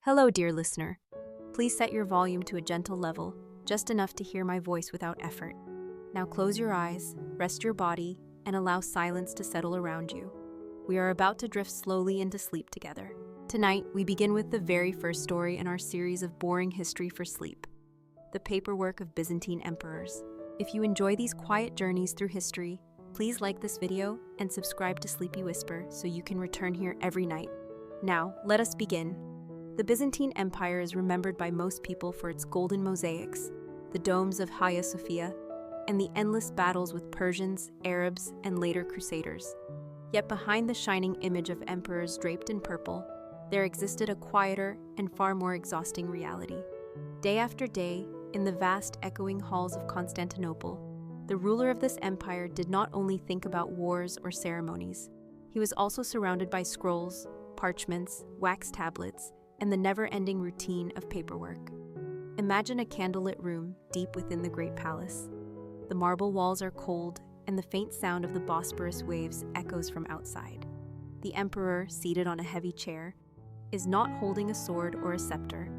Hello, dear listener. Please set your volume to a gentle level, just enough to hear my voice without effort. Now close your eyes, rest your body, and allow silence to settle around you. We are about to drift slowly into sleep together. Tonight, we begin with the very first story in our series of boring history for sleep, the paperwork of Byzantine emperors. If you enjoy these quiet journeys through history, please like this video and subscribe to Sleepy Whisper so you can return here every night. Now, let us begin. The Byzantine Empire is remembered by most people for its golden mosaics, the domes of Hagia Sophia, and the endless battles with Persians, Arabs, and later Crusaders. Yet behind the shining image of emperors draped in purple, there existed a quieter and far more exhausting reality. Day after day, in the vast echoing halls of Constantinople, the ruler of this empire did not only think about wars or ceremonies. He was also surrounded by scrolls, parchments, wax tablets, and the never-ending routine of paperwork. Imagine a candlelit room deep within the great palace. The marble walls are cold, and the faint sound of the Bosporus waves echoes from outside. The emperor, seated on a heavy chair, is not holding a sword or a scepter,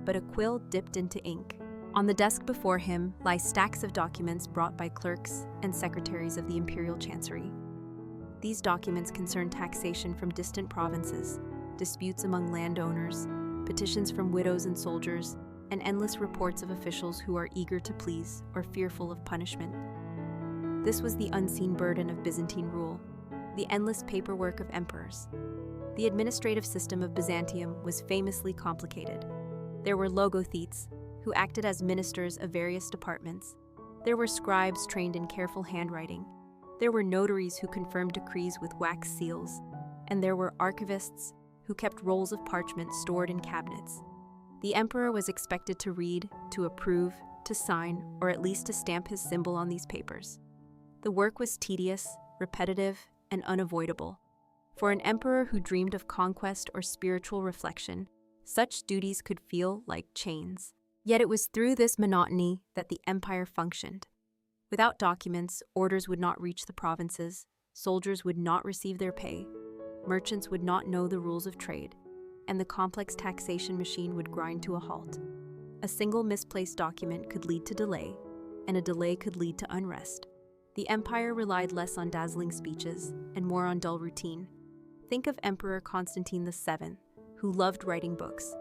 but a quill dipped into ink. On the desk before him lie stacks of documents brought by clerks and secretaries of the imperial chancery. These documents concern taxation from distant provinces, disputes among landowners, petitions from widows and soldiers, and endless reports of officials who are eager to please or fearful of punishment. This was the unseen burden of Byzantine rule, the endless paperwork of emperors. The administrative system of Byzantium was famously complicated. There were logothetes, who acted as ministers of various departments. There were scribes trained in careful handwriting. There were notaries who confirmed decrees with wax seals. And there were archivists who kept rolls of parchment stored in cabinets. The emperor was expected to read, to approve, to sign, or at least to stamp his symbol on these papers. The work was tedious, repetitive, and unavoidable. For an emperor who dreamed of conquest or spiritual reflection, such duties could feel like chains. Yet it was through this monotony that the empire functioned. Without documents, orders would not reach the provinces, soldiers would not receive their pay, merchants would not know the rules of trade, and the complex taxation machine would grind to a halt. A single misplaced document could lead to delay, and a delay could lead to unrest. The empire relied less on dazzling speeches and more on dull routine. Think of Emperor Constantine VII, who loved writing books.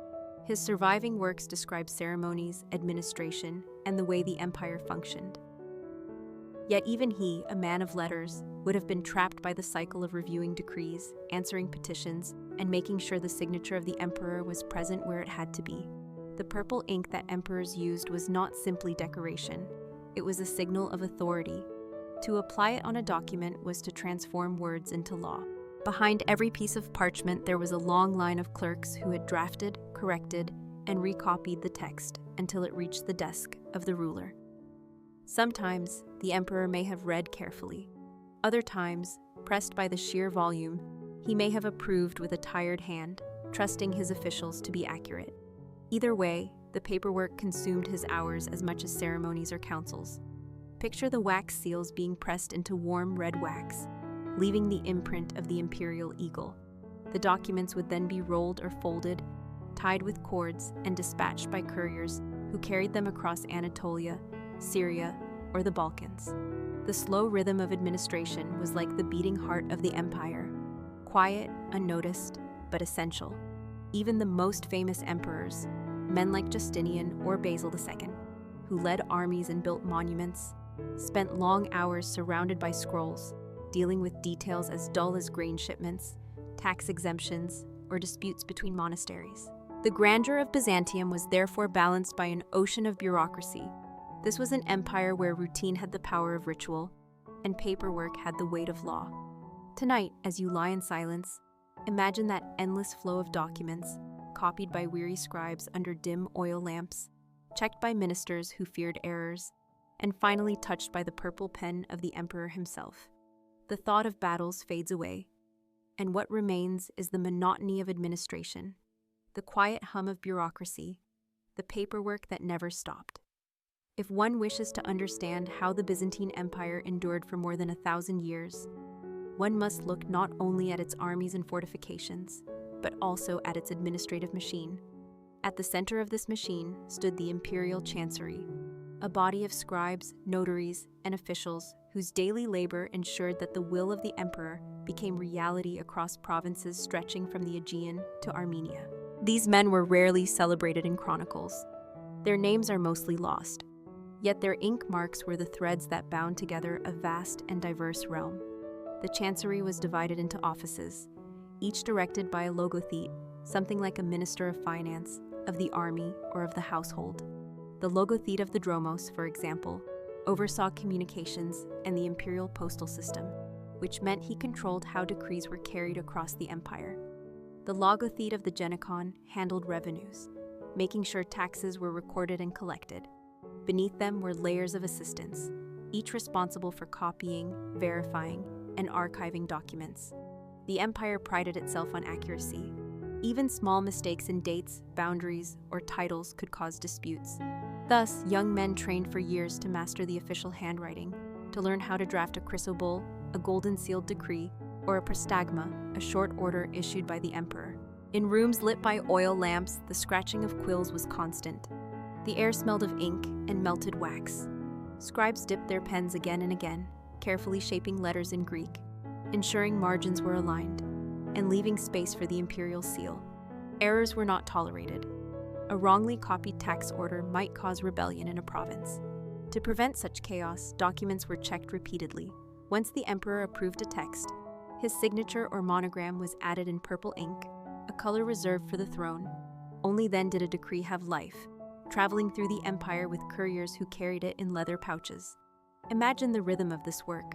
His surviving works describe ceremonies, administration, and the way the empire functioned. Yet even he, a man of letters, would have been trapped by the cycle of reviewing decrees, answering petitions, and making sure the signature of the emperor was present where it had to be. The purple ink that emperors used was not simply decoration. It was a signal of authority. To apply it on a document was to transform words into law. Behind every piece of parchment there was a long line of clerks who had drafted, corrected, and recopied the text until it reached the desk of the ruler. Sometimes, the emperor may have read carefully. Other times, pressed by the sheer volume, he may have approved with a tired hand, trusting his officials to be accurate. Either way, the paperwork consumed his hours as much as ceremonies or councils. Picture the wax seals being pressed into warm red wax, leaving the imprint of the imperial eagle. The documents would then be rolled or folded, tied with cords, and dispatched by couriers who carried them across Anatolia, Syria, or the Balkans. The slow rhythm of administration was like the beating heart of the empire, quiet, unnoticed, but essential. Even the most famous emperors, men like Justinian or Basil II, who led armies and built monuments, spent long hours surrounded by scrolls, dealing with details as dull as grain shipments, tax exemptions, or disputes between monasteries. The grandeur of Byzantium was therefore balanced by an ocean of bureaucracy. This was an empire where routine had the power of ritual, and paperwork had the weight of law. Tonight, as you lie in silence, imagine that endless flow of documents, copied by weary scribes under dim oil lamps, checked by ministers who feared errors, and finally touched by the purple pen of the emperor himself. The thought of battles fades away, and what remains is the monotony of administration, the quiet hum of bureaucracy, the paperwork that never stopped. If one wishes to understand how the Byzantine Empire endured for more than 1,000 years, one must look not only at its armies and fortifications, but also at its administrative machine. At the center of this machine stood the imperial chancery, a body of scribes, notaries, and officials whose daily labor ensured that the will of the emperor became reality across provinces stretching from the Aegean to Armenia. These men were rarely celebrated in chronicles. Their names are mostly lost, yet their ink marks were the threads that bound together a vast and diverse realm. The chancery was divided into offices, each directed by a logothete, something like a minister of finance, of the army, or of the household. The logothete of the dromos, for example, oversaw communications and the imperial postal system, which meant he controlled how decrees were carried across the empire. The logothete of the genicon handled revenues, making sure taxes were recorded and collected. Beneath them were layers of assistants, each responsible for copying, verifying, and archiving documents. The empire prided itself on accuracy. Even small mistakes in dates, boundaries, or titles could cause disputes. Thus, young men trained for years to master the official handwriting, to learn how to draft a chrysobull, a golden-sealed decree, or a prostagma, a short order issued by the emperor. In rooms lit by oil lamps, the scratching of quills was constant. The air smelled of ink and melted wax. Scribes dipped their pens again and again, carefully shaping letters in Greek, ensuring margins were aligned, and leaving space for the imperial seal. Errors were not tolerated. A wrongly copied tax order might cause rebellion in a province. To prevent such chaos, documents were checked repeatedly. Once the emperor approved a text, his signature or monogram was added in purple ink, a color reserved for the throne. Only then did a decree have life, traveling through the empire with couriers who carried it in leather pouches. Imagine the rhythm of this work.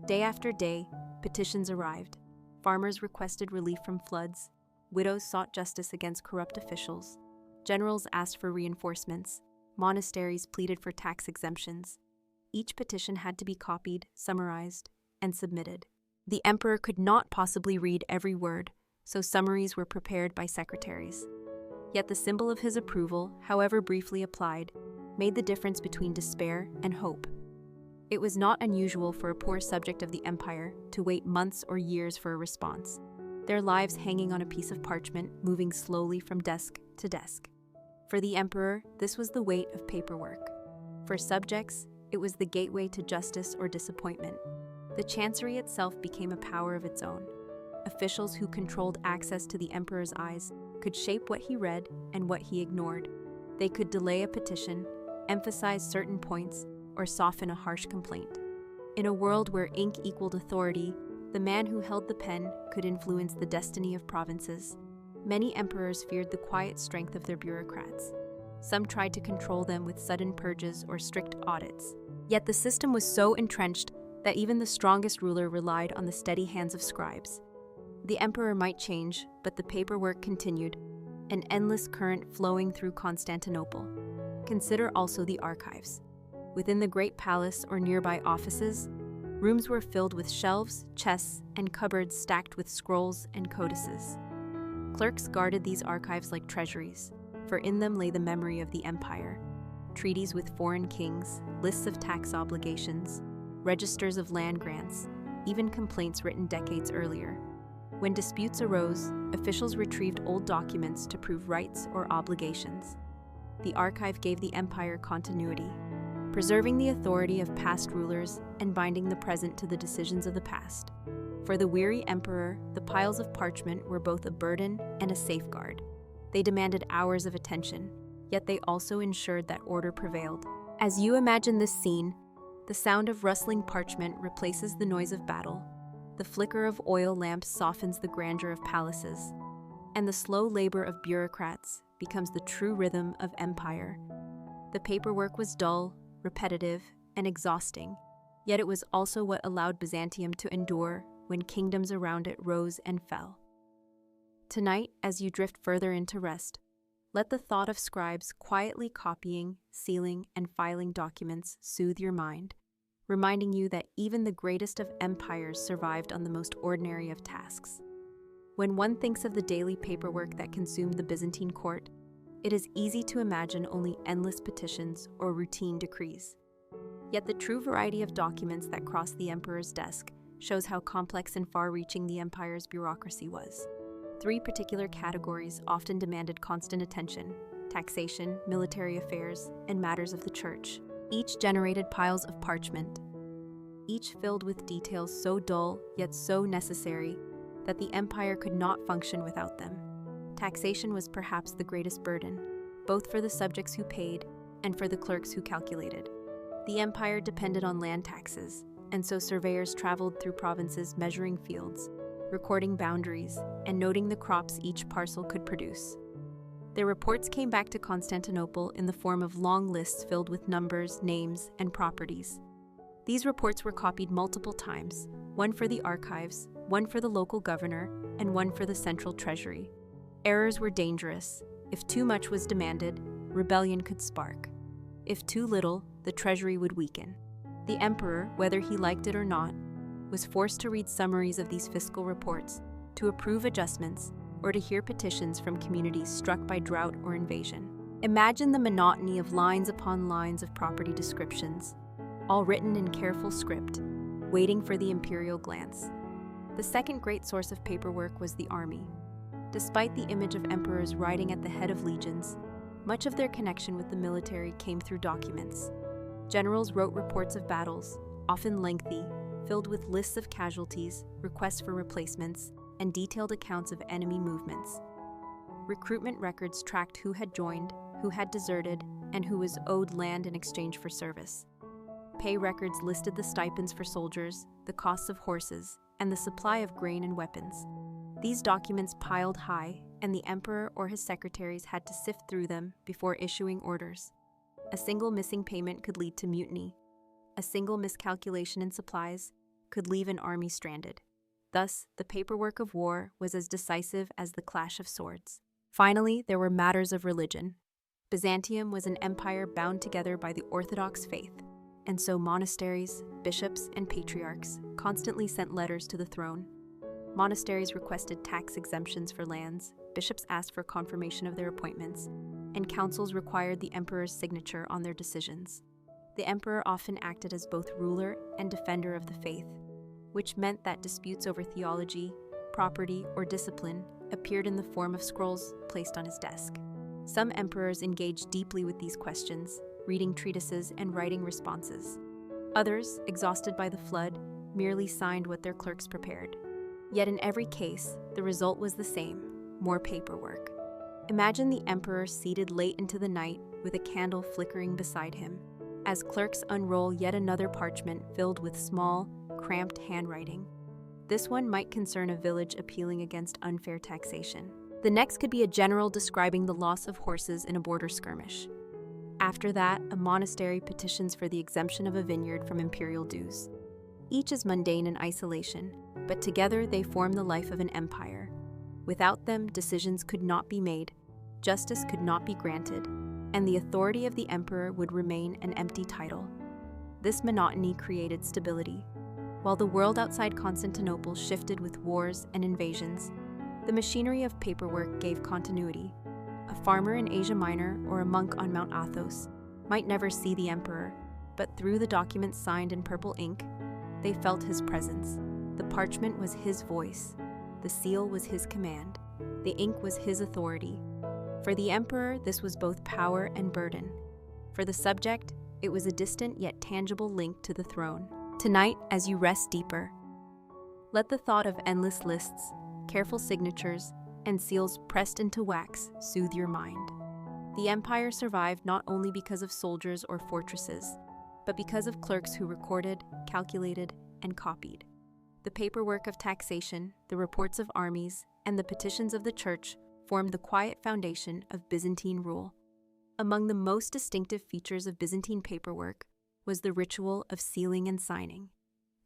Day after day, petitions arrived. Farmers requested relief from floods, widows sought justice against corrupt officials, generals asked for reinforcements, monasteries pleaded for tax exemptions. Each petition had to be copied, summarized, and submitted. The emperor could not possibly read every word, so summaries were prepared by secretaries. Yet the symbol of his approval, however briefly applied, made the difference between despair and hope. It was not unusual for a poor subject of the empire to wait months or years for a response, their lives hanging on a piece of parchment, moving slowly from desk to desk. For the emperor, this was the weight of paperwork. For subjects, it was the gateway to justice or disappointment. The chancery itself became a power of its own. Officials who controlled access to the emperor's eyes could shape what he read and what he ignored. They could delay a petition, emphasize certain points, or soften a harsh complaint. In a world where ink equaled authority, the man who held the pen could influence the destiny of provinces. Many emperors feared the quiet strength of their bureaucrats. Some tried to control them with sudden purges or strict audits. Yet the system was so entrenched that even the strongest ruler relied on the steady hands of scribes. The emperor might change, but the paperwork continued, an endless current flowing through Constantinople. Consider also the archives. Within the great palace or nearby offices, rooms were filled with shelves, chests, and cupboards stacked with scrolls and codices. Clerks guarded these archives like treasuries, for in them lay the memory of the empire. Treaties with foreign kings, lists of tax obligations, registers of land grants, even complaints written decades earlier. When disputes arose, officials retrieved old documents to prove rights or obligations. The archive gave the empire continuity, preserving the authority of past rulers and binding the present to the decisions of the past. For the weary emperor, the piles of parchment were both a burden and a safeguard. They demanded hours of attention, yet they also ensured that order prevailed. As you imagine this scene, the sound of rustling parchment replaces the noise of battle, the flicker of oil lamps softens the grandeur of palaces, and the slow labor of bureaucrats becomes the true rhythm of empire. The paperwork was dull, repetitive, and exhausting, yet it was also what allowed Byzantium to endure when kingdoms around it rose and fell. Tonight, as you drift further into rest, let the thought of scribes quietly copying, sealing, and filing documents soothe your mind, reminding you that even the greatest of empires survived on the most ordinary of tasks. When one thinks of the daily paperwork that consumed the Byzantine court, it is easy to imagine only endless petitions or routine decrees. Yet the true variety of documents that crossed the emperor's desk shows how complex and far-reaching the empire's bureaucracy was. Three particular categories often demanded constant attention: taxation, military affairs, and matters of the church. Each generated piles of parchment, each filled with details so dull yet so necessary that the empire could not function without them. Taxation was perhaps the greatest burden, both for the subjects who paid and for the clerks who calculated. The empire depended on land taxes, and so surveyors traveled through provinces measuring fields, recording boundaries, and noting the crops each parcel could produce. Their reports came back to Constantinople in the form of long lists filled with numbers, names, and properties. These reports were copied multiple times, one for the archives, one for the local governor, and one for the central treasury. Errors were dangerous. If too much was demanded, rebellion could spark. If too little, the treasury would weaken. The emperor, whether he liked it or not, was forced to read summaries of these fiscal reports, to approve adjustments, or to hear petitions from communities struck by drought or invasion. Imagine the monotony of lines upon lines of property descriptions, all written in careful script, waiting for the imperial glance. The second great source of paperwork was the army. Despite the image of emperors riding at the head of legions, much of their connection with the military came through documents. Generals wrote reports of battles, often lengthy, filled with lists of casualties, requests for replacements, and detailed accounts of enemy movements. Recruitment records tracked who had joined, who had deserted, and who was owed land in exchange for service. Pay records listed the stipends for soldiers, the costs of horses, and the supply of grain and weapons. These documents piled high, and the emperor or his secretaries had to sift through them before issuing orders. A single missing payment could lead to mutiny. A single miscalculation in supplies could leave an army stranded. Thus, the paperwork of war was as decisive as the clash of swords. Finally, there were matters of religion. Byzantium was an empire bound together by the Orthodox faith, and so monasteries, bishops, and patriarchs constantly sent letters to the throne. Monasteries requested tax exemptions for lands, bishops asked for confirmation of their appointments, and councils required the emperor's signature on their decisions. The emperor often acted as both ruler and defender of the faith, which meant that disputes over theology, property, or discipline appeared in the form of scrolls placed on his desk. Some emperors engaged deeply with these questions, reading treatises and writing responses. Others, exhausted by the flood, merely signed what their clerks prepared. Yet in every case, the result was the same: more paperwork. Imagine the emperor seated late into the night with a candle flickering beside him, as clerks unroll yet another parchment filled with small, cramped handwriting. This one might concern a village appealing against unfair taxation. The next could be a general describing the loss of horses in a border skirmish. After that, a monastery petitions for the exemption of a vineyard from imperial dues. Each is mundane in isolation, but together they form the life of an empire. Without them, decisions could not be made, justice could not be granted, and the authority of the emperor would remain an empty title. This monotony created stability. While the world outside Constantinople shifted with wars and invasions, the machinery of paperwork gave continuity. A farmer in Asia Minor or a monk on Mount Athos might never see the emperor, but through the documents signed in purple ink, they felt his presence. The parchment was his voice. The seal was his command. The ink was his authority. For the emperor, this was both power and burden. For the subject, it was a distant yet tangible link to the throne. Tonight, as you rest deeper, let the thought of endless lists, careful signatures, and seals pressed into wax soothe your mind. The empire survived not only because of soldiers or fortresses, but because of clerks who recorded, calculated, and copied. The paperwork of taxation, the reports of armies, and the petitions of the church formed the quiet foundation of Byzantine rule. Among the most distinctive features of Byzantine paperwork was the ritual of sealing and signing.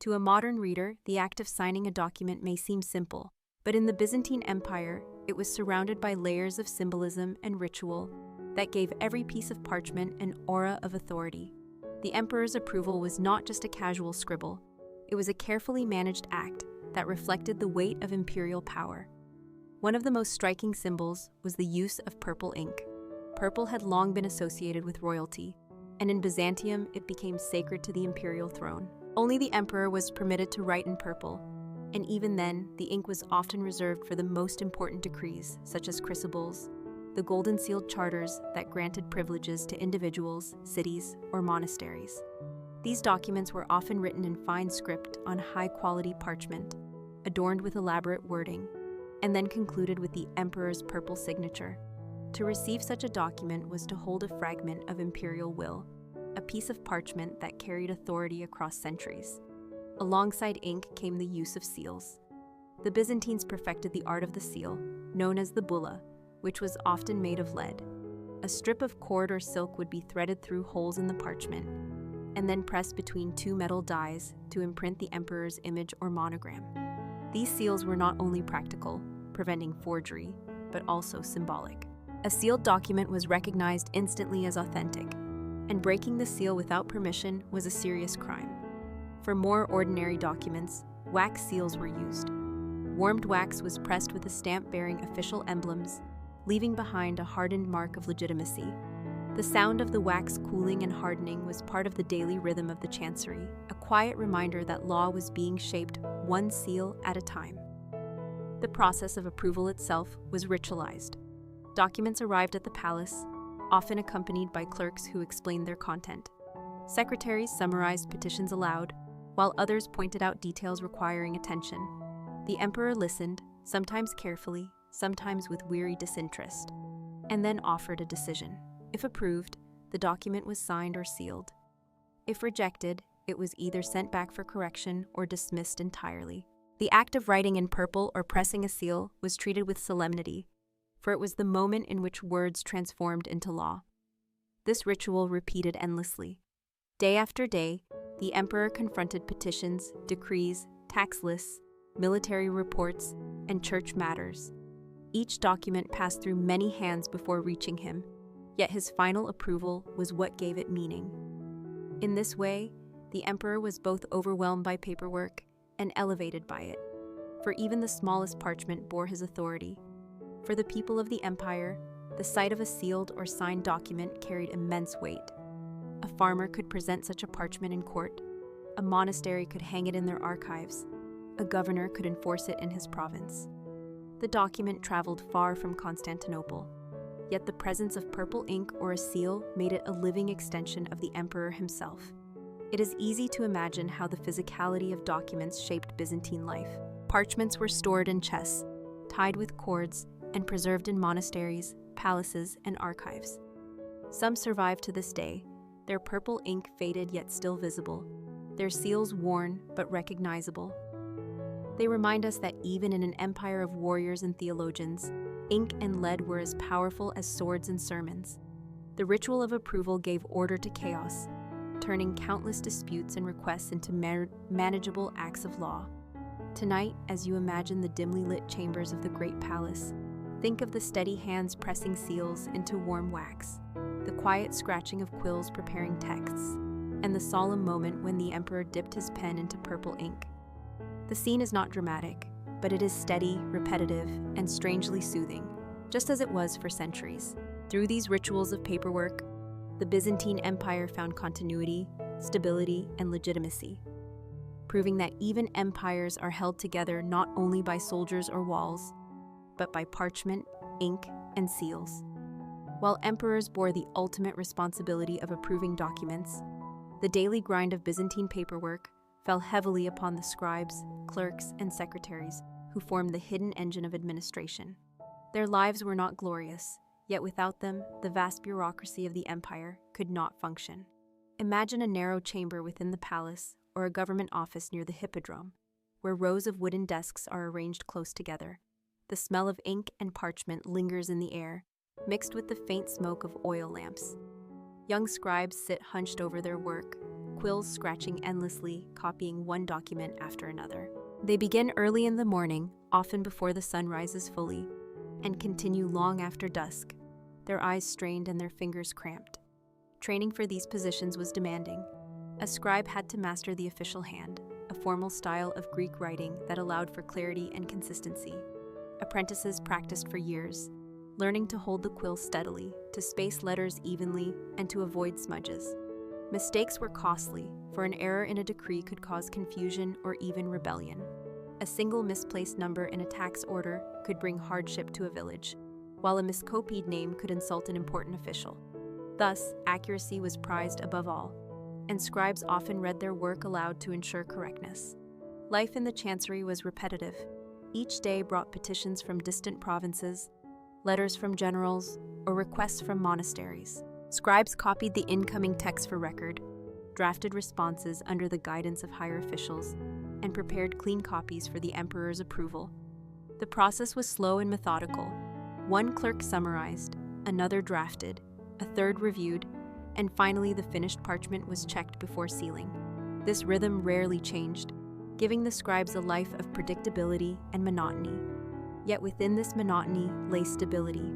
To a modern reader, the act of signing a document may seem simple, but in the Byzantine Empire, it was surrounded by layers of symbolism and ritual that gave every piece of parchment an aura of authority. The emperor's approval was not just a casual scribble. It was a carefully managed act that reflected the weight of imperial power. One of the most striking symbols was the use of purple ink. Purple had long been associated with royalty, and in Byzantium it became sacred to the imperial throne. Only the emperor was permitted to write in purple. And even then, the ink was often reserved for the most important decrees, such as crucibles, the golden-sealed charters that granted privileges to individuals, cities, or monasteries. These documents were often written in fine script on high-quality parchment, adorned with elaborate wording, and then concluded with the emperor's purple signature. To receive such a document was to hold a fragment of imperial will, a piece of parchment that carried authority across centuries. Alongside ink came the use of seals. The Byzantines perfected the art of the seal, known as the bulla, which was often made of lead. A strip of cord or silk would be threaded through holes in the parchment, and then pressed between two metal dies to imprint the emperor's image or monogram. These seals were not only practical, preventing forgery, but also symbolic. A sealed document was recognized instantly as authentic, and breaking the seal without permission was a serious crime. For more ordinary documents, wax seals were used. Warmed wax was pressed with a stamp bearing official emblems, leaving behind a hardened mark of legitimacy. The sound of the wax cooling and hardening was part of the daily rhythm of the chancery, a quiet reminder that law was being shaped one seal at a time. The process of approval itself was ritualized. Documents arrived at the palace, often accompanied by clerks who explained their content. Secretaries summarized petitions aloud, while others pointed out details requiring attention. The emperor listened, sometimes carefully, sometimes with weary disinterest, and then offered a decision. If approved, the document was signed or sealed. If rejected, it was either sent back for correction or dismissed entirely. The act of writing in purple or pressing a seal was treated with solemnity, for it was the moment in which words transformed into law. This ritual repeated endlessly. Day after day, the emperor confronted petitions, decrees, tax lists, military reports, and church matters. Each document passed through many hands before reaching him, yet his final approval was what gave it meaning. In this way, the emperor was both overwhelmed by paperwork and elevated by it, for even the smallest parchment bore his authority. For the people of the empire, the sight of a sealed or signed document carried immense weight. A farmer could present such a parchment in court, a monastery could hang it in their archives, a governor could enforce it in his province. The document traveled far from Constantinople, yet the presence of purple ink or a seal made it a living extension of the emperor himself. It is easy to imagine how the physicality of documents shaped Byzantine life. Parchments were stored in chests, tied with cords, and preserved in monasteries, palaces, and archives. Some survive to this day, their purple ink faded yet still visible, their seals worn but recognizable. They remind us that even in an empire of warriors and theologians, ink and lead were as powerful as swords and sermons. The ritual of approval gave order to chaos, turning countless disputes and requests into manageable acts of law. Tonight, as you imagine the dimly lit chambers of the great palace, think of the steady hands pressing seals into warm wax, the quiet scratching of quills preparing texts, and the solemn moment when the emperor dipped his pen into purple ink. The scene is not dramatic, but it is steady, repetitive, and strangely soothing, just as it was for centuries. Through these rituals of paperwork, the Byzantine Empire found continuity, stability, and legitimacy, proving that even empires are held together not only by soldiers or walls, but by parchment, ink, and seals. While emperors bore the ultimate responsibility of approving documents, the daily grind of Byzantine paperwork fell heavily upon the scribes, clerks, and secretaries who formed the hidden engine of administration. Their lives were not glorious, yet without them, the vast bureaucracy of the empire could not function. Imagine a narrow chamber within the palace or a government office near the hippodrome, where rows of wooden desks are arranged close together. The smell of ink and parchment lingers in the air, mixed with the faint smoke of oil lamps. Young scribes sit hunched over their work, quills scratching endlessly, copying one document after another. They begin early in the morning, often before the sun rises fully, and continue long after dusk, their eyes strained and their fingers cramped. Training for these positions was demanding. A scribe had to master the official hand, a formal style of Greek writing that allowed for clarity and consistency. Apprentices practiced for years, learning to hold the quill steadily, to space letters evenly, and to avoid smudges. Mistakes were costly, for an error in a decree could cause confusion or even rebellion. A single misplaced number in a tax order could bring hardship to a village, while a miscopied name could insult an important official. Thus, accuracy was prized above all, and scribes often read their work aloud to ensure correctness. Life in the chancery was repetitive. Each day brought petitions from distant provinces, letters from generals, or requests from monasteries. Scribes copied the incoming text for record, drafted responses under the guidance of higher officials, and prepared clean copies for the emperor's approval. The process was slow and methodical. One clerk summarized, another drafted, a third reviewed, and finally the finished parchment was checked before sealing. This rhythm rarely changed, giving the scribes a life of predictability and monotony. Yet within this monotony lay stability.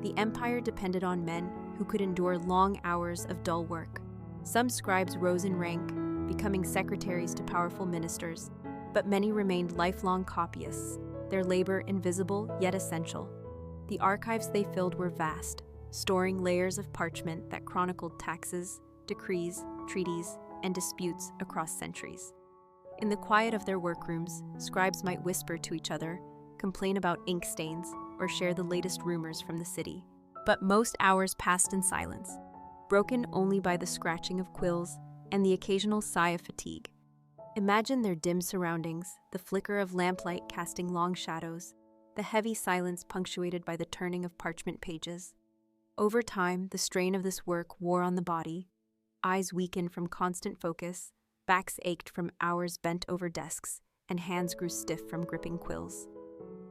The empire depended on men who could endure long hours of dull work. Some scribes rose in rank, becoming secretaries to powerful ministers, but many remained lifelong copyists, their labor invisible yet essential. The archives they filled were vast, storing layers of parchment that chronicled taxes, decrees, treaties, and disputes across centuries. In the quiet of their workrooms, scribes might whisper to each other, complain about ink stains, or share the latest rumors from the city. But most hours passed in silence, broken only by the scratching of quills and the occasional sigh of fatigue. Imagine their dim surroundings, the flicker of lamplight casting long shadows, the heavy silence punctuated by the turning of parchment pages. Over time, the strain of this work wore on the body. Eyes weakened from constant focus, backs ached from hours bent over desks, and hands grew stiff from gripping quills.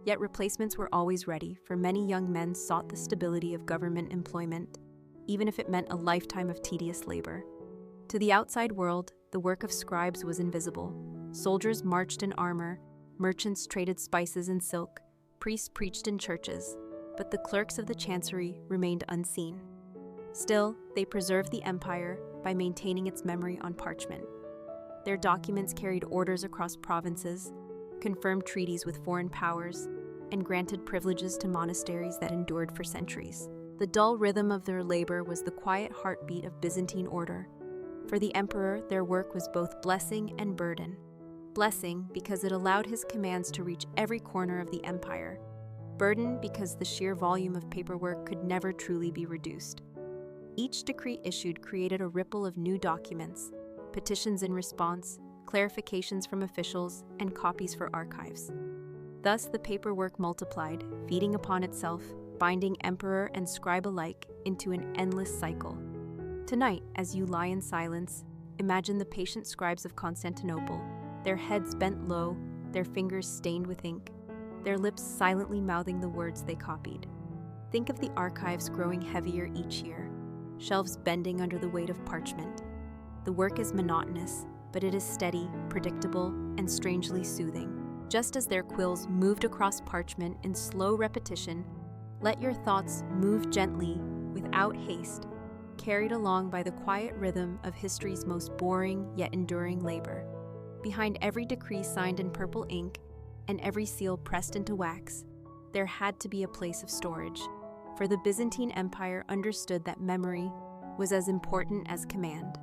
Yet replacements were always ready, for many young men sought the stability of government employment, even if it meant a lifetime of tedious labor. To the outside world, the work of scribes was invisible. Soldiers marched in armor, merchants traded spices and silk, priests preached in churches, but the clerks of the chancery remained unseen. Still, they preserved the empire by maintaining its memory on parchment. Their documents carried orders across provinces, confirmed treaties with foreign powers, and granted privileges to monasteries that endured for centuries. The dull rhythm of their labor was the quiet heartbeat of Byzantine order. For the emperor, their work was both blessing and burden. Blessing because it allowed his commands to reach every corner of the empire. Burden because the sheer volume of paperwork could never truly be reduced. Each decree issued created a ripple of new documents, petitions in response, clarifications from officials, and copies for archives. Thus, the paperwork multiplied, feeding upon itself, binding emperor and scribe alike into an endless cycle. Tonight, as you lie in silence, imagine the patient scribes of Constantinople, their heads bent low, their fingers stained with ink, their lips silently mouthing the words they copied. Think of the archives growing heavier each year, shelves bending under the weight of parchment. The work is monotonous, but it is steady, predictable, and strangely soothing. Just as their quills moved across parchment in slow repetition, let your thoughts move gently, without haste, carried along by the quiet rhythm of history's most boring yet enduring labor. Behind every decree signed in purple ink and every seal pressed into wax, there had to be a place of storage, for the Byzantine Empire understood that memory was as important as command.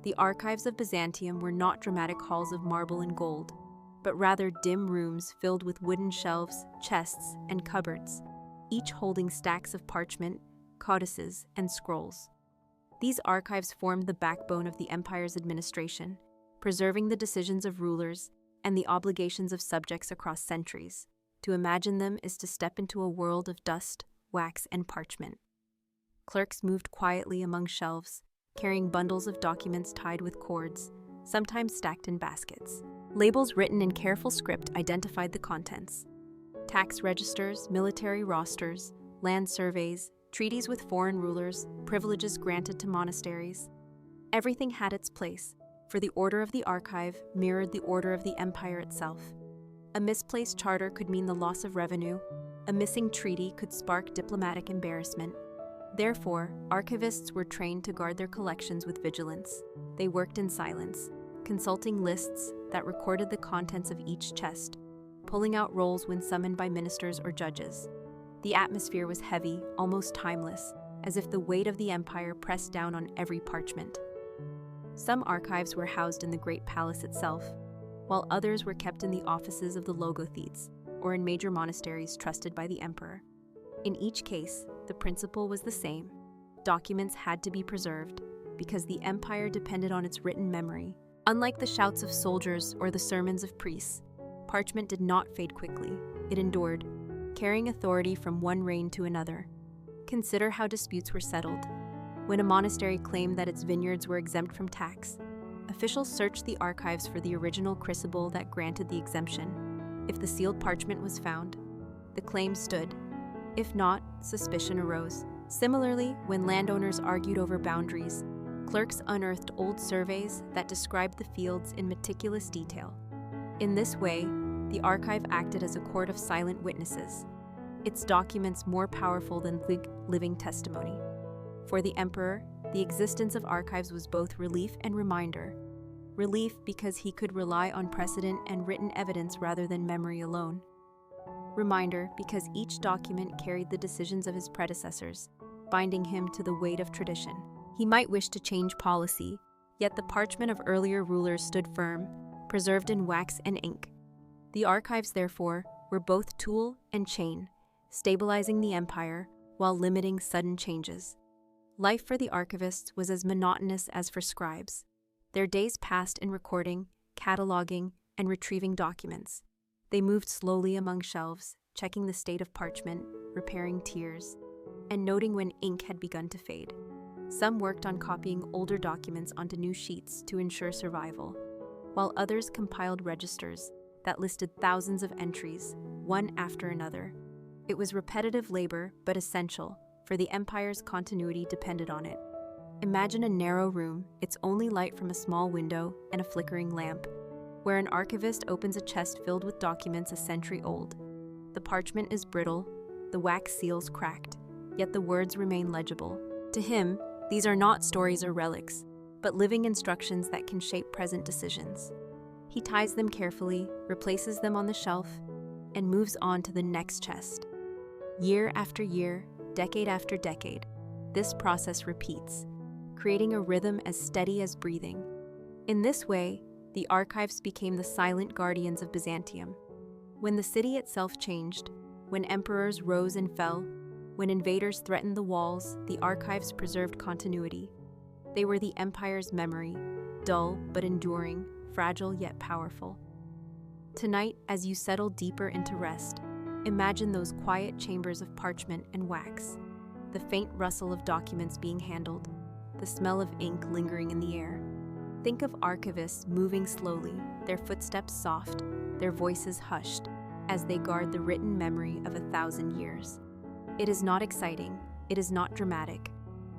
The archives of Byzantium were not dramatic halls of marble and gold, but rather dim rooms filled with wooden shelves, chests, and cupboards, each holding stacks of parchment, codices, and scrolls. These archives formed the backbone of the empire's administration, preserving the decisions of rulers and the obligations of subjects across centuries. To imagine them is to step into a world of dust, wax, and parchment. Clerks moved quietly among shelves, carrying bundles of documents tied with cords, sometimes stacked in baskets. Labels written in careful script identified the contents. Tax registers, military rosters, land surveys, treaties with foreign rulers, privileges granted to monasteries. Everything had its place, for the order of the archive mirrored the order of the empire itself. A misplaced charter could mean the loss of revenue. A missing treaty could spark diplomatic embarrassment. Therefore, archivists were trained to guard their collections with vigilance. They worked in silence, consulting lists that recorded the contents of each chest, pulling out rolls when summoned by ministers or judges. The atmosphere was heavy, almost timeless, as if the weight of the empire pressed down on every parchment. Some archives were housed in the great palace itself. while others were kept in the offices of the logothetes, or in major monasteries trusted by the emperor. In each case, the principle was the same. Documents had to be preserved because the empire depended on its written memory. Unlike the shouts of soldiers or the sermons of priests, parchment did not fade quickly. It endured, carrying authority from one reign to another. Consider how disputes were settled. When a monastery claimed that its vineyards were exempt from tax, officials searched the archives for the original crucible that granted the exemption. If the sealed parchment was found, the claim stood. If not, suspicion arose. Similarly, when landowners argued over boundaries, clerks unearthed old surveys that described the fields in meticulous detail. In this way, the archive acted as a court of silent witnesses, its documents more powerful than living testimony. For the emperor, the existence of archives was both relief and reminder. Relief because he could rely on precedent and written evidence rather than memory alone. Reminder because each document carried the decisions of his predecessors, binding him to the weight of tradition. He might wish to change policy, yet the parchment of earlier rulers stood firm, preserved in wax and ink. The archives, therefore, were both tool and chain, stabilizing the empire while limiting sudden changes. Life for the archivists was as monotonous as for scribes. Their days passed in recording, cataloging, and retrieving documents. They moved slowly among shelves, checking the state of parchment, repairing tears, and noting when ink had begun to fade. Some worked on copying older documents onto new sheets to ensure survival, while others compiled registers that listed thousands of entries, one after another. It was repetitive labor, but essential, for the empire's continuity depended on it. Imagine a narrow room, its only light from a small window and a flickering lamp, where an archivist opens a chest filled with documents a century old. The parchment is brittle, the wax seals cracked, yet the words remain legible. To him, these are not stories or relics, but living instructions that can shape present decisions. He ties them carefully, replaces them on the shelf, and moves on to the next chest. Year after year, decade after decade, this process repeats, creating a rhythm as steady as breathing. In this way, the archives became the silent guardians of Byzantium. When the city itself changed, when emperors rose and fell, when invaders threatened the walls, the archives preserved continuity. They were the empire's memory, dull but enduring, fragile yet powerful. Tonight, as you settle deeper into rest, imagine those quiet chambers of parchment and wax, the faint rustle of documents being handled, the smell of ink lingering in the air. Think of archivists moving slowly, their footsteps soft, their voices hushed, as they guard the written memory of 1,000 years. It is not exciting, it is not dramatic,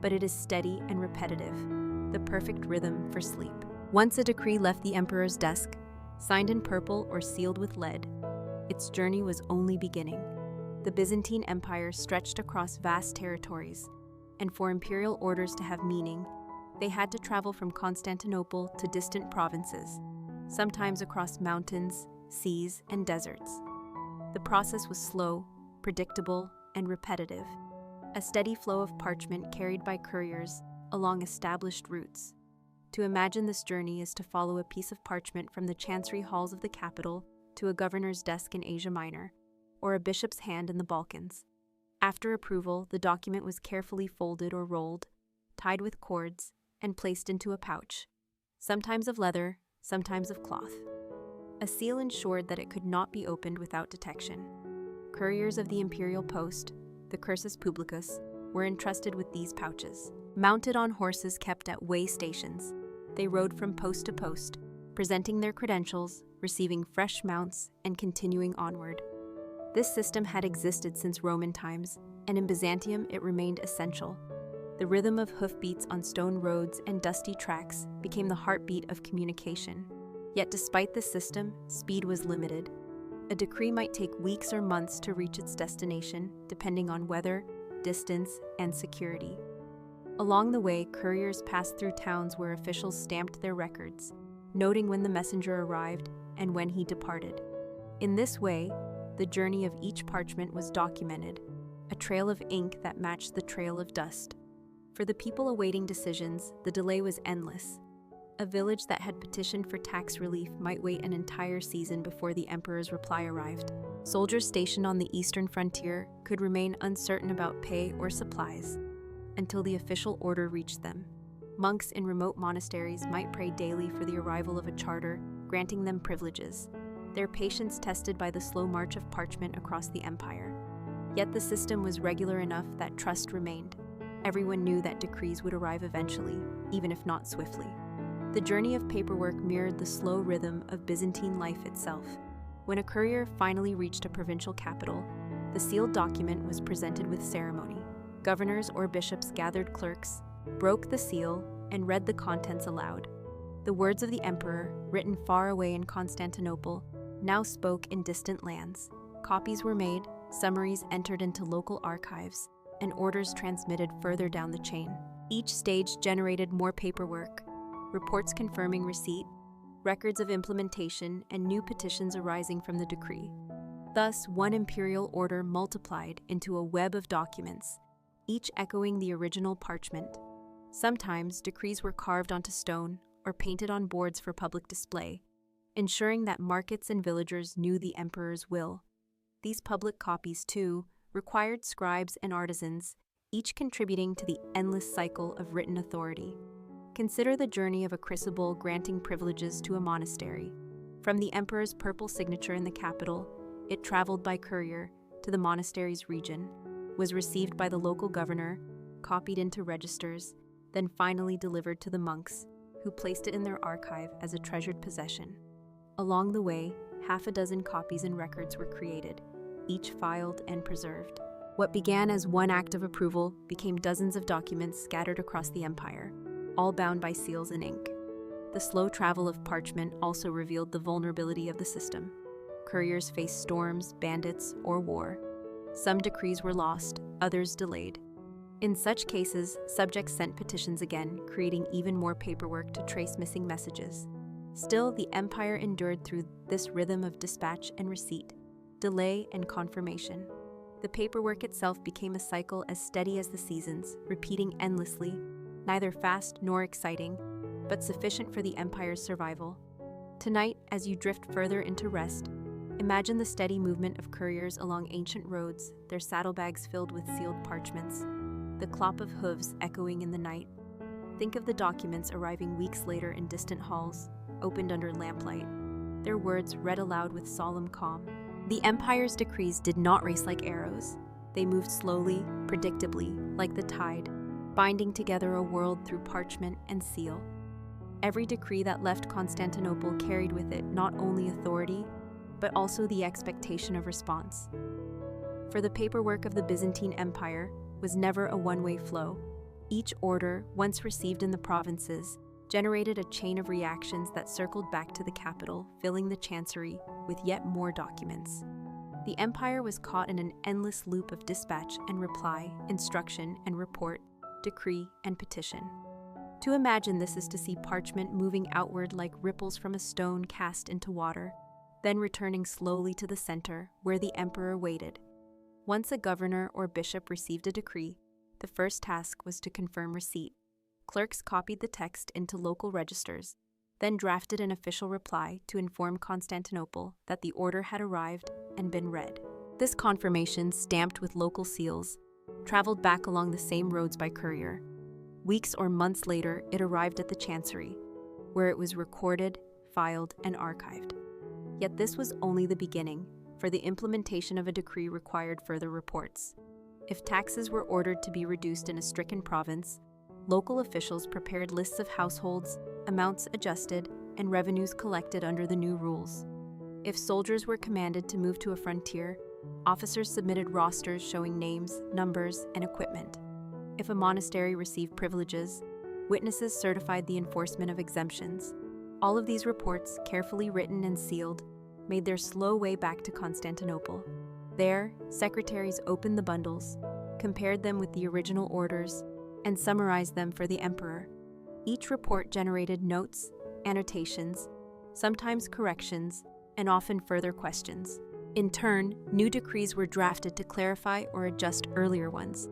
but it is steady and repetitive, the perfect rhythm for sleep. Once a decree left the emperor's desk, signed in purple or sealed with lead, its journey was only beginning. The Byzantine Empire stretched across vast territories, and for imperial orders to have meaning, they had to travel from Constantinople to distant provinces, sometimes across mountains, seas, and deserts. The process was slow, predictable, and repetitive, a steady flow of parchment carried by couriers along established routes. To imagine this journey is to follow a piece of parchment from the chancery halls of the capital to a governor's desk in Asia Minor, or a bishop's hand in the Balkans. After approval, the document was carefully folded or rolled, tied with cords, and placed into a pouch, sometimes of leather, sometimes of cloth. A seal ensured that it could not be opened without detection. Couriers of the imperial post, the cursus publicus, were entrusted with these pouches. Mounted on horses kept at way stations, they rode from post to post, presenting their credentials, receiving fresh mounts, and continuing onward. This system had existed since Roman times, and in Byzantium it remained essential. The rhythm of hoofbeats on stone roads and dusty tracks became the heartbeat of communication. Yet despite this system, speed was limited. A decree might take weeks or months to reach its destination, depending on weather, distance, and security. Along the way, couriers passed through towns where officials stamped their records, noting when the messenger arrived and when he departed. In this way, the journey of each parchment was documented, a trail of ink that matched the trail of dust. For the people awaiting decisions, the delay was endless. A village that had petitioned for tax relief might wait an entire season before the emperor's reply arrived. Soldiers stationed on the eastern frontier could remain uncertain about pay or supplies until the official order reached them. Monks in remote monasteries might pray daily for the arrival of a charter, granting them privileges, their patience tested by the slow march of parchment across the empire. Yet the system was regular enough that trust remained. Everyone knew that decrees would arrive eventually, even if not swiftly. The journey of paperwork mirrored the slow rhythm of Byzantine life itself. When a courier finally reached a provincial capital, the sealed document was presented with ceremony. Governors or bishops gathered clerks, broke the seal, and read the contents aloud. The words of the emperor, written far away in Constantinople, now spoke in distant lands. Copies were made, summaries entered into local archives, and orders transmitted further down the chain. Each stage generated more paperwork, reports confirming receipt, records of implementation, and new petitions arising from the decree. Thus, one imperial order multiplied into a web of documents, each echoing the original parchment. Sometimes, decrees were carved onto stone or painted on boards for public display, ensuring that markets and villagers knew the emperor's will. These public copies, too, required scribes and artisans, each contributing to the endless cycle of written authority. Consider the journey of a crucible granting privileges to a monastery. From the emperor's purple signature in the capital, it traveled by courier to the monastery's region, was received by the local governor, copied into registers, then finally delivered to the monks, who placed it in their archive as a treasured possession. Along the way, half a dozen copies and records were created, each filed and preserved. What began as one act of approval became dozens of documents scattered across the empire, all bound by seals and ink. The slow travel of parchment also revealed the vulnerability of the system. Couriers faced storms, bandits, or war. Some decrees were lost, others delayed. In such cases, subjects sent petitions again, creating even more paperwork to trace missing messages. Still, the empire endured through this rhythm of dispatch and receipt, delay and confirmation. The paperwork itself became a cycle as steady as the seasons, repeating endlessly, neither fast nor exciting, but sufficient for the empire's survival. Tonight, as you drift further into rest, imagine the steady movement of couriers along ancient roads, their saddlebags filled with sealed parchments, the clop of hooves echoing in the night. Think of the documents arriving weeks later in distant halls, opened under lamplight, their words read aloud with solemn calm. The empire's decrees did not race like arrows. They moved slowly, predictably, like the tide, binding together a world through parchment and seal. Every decree that left Constantinople carried with it not only authority, but also the expectation of response. For the paperwork of the Byzantine Empire was never a one-way flow. Each order, once received in the provinces, generated a chain of reactions that circled back to the capital, filling the chancery with yet more documents. The empire was caught in an endless loop of dispatch and reply, instruction and report, decree and petition. To imagine this is to see parchment moving outward like ripples from a stone cast into water, then returning slowly to the center where the emperor waited. Once a governor or bishop received a decree, the first task was to confirm receipt. Clerks copied the text into local registers, then drafted an official reply to inform Constantinople that the order had arrived and been read. This confirmation, stamped with local seals, traveled back along the same roads by courier. Weeks or months later, it arrived at the chancery, where it was recorded, filed, and archived. Yet this was only the beginning, for the implementation of a decree required further reports. If taxes were ordered to be reduced in a stricken province, local officials prepared lists of households, amounts adjusted, and revenues collected under the new rules. If soldiers were commanded to move to a frontier, officers submitted rosters showing names, numbers, and equipment. If a monastery received privileges, witnesses certified the enforcement of exemptions. All of these reports, carefully written and sealed, made their slow way back to Constantinople. There, secretaries opened the bundles, compared them with the original orders, and summarized them for the emperor. Each report generated notes, annotations, sometimes corrections, and often further questions. In turn, new decrees were drafted to clarify or adjust earlier ones,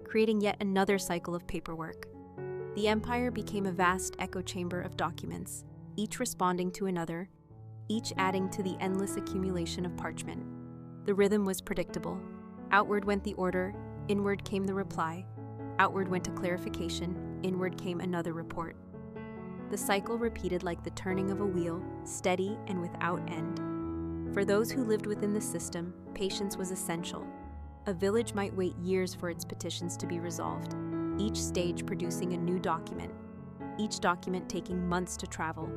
creating yet another cycle of paperwork. The empire became a vast echo chamber of documents, each responding to another, each adding to the endless accumulation of parchment. The rhythm was predictable. Outward went the order, inward came the reply. Outward went a clarification, inward came another report. The cycle repeated like the turning of a wheel, steady and without end. For those who lived within the system, patience was essential. A village might wait years for its petitions to be resolved, each stage producing a new document, each document taking months to travel.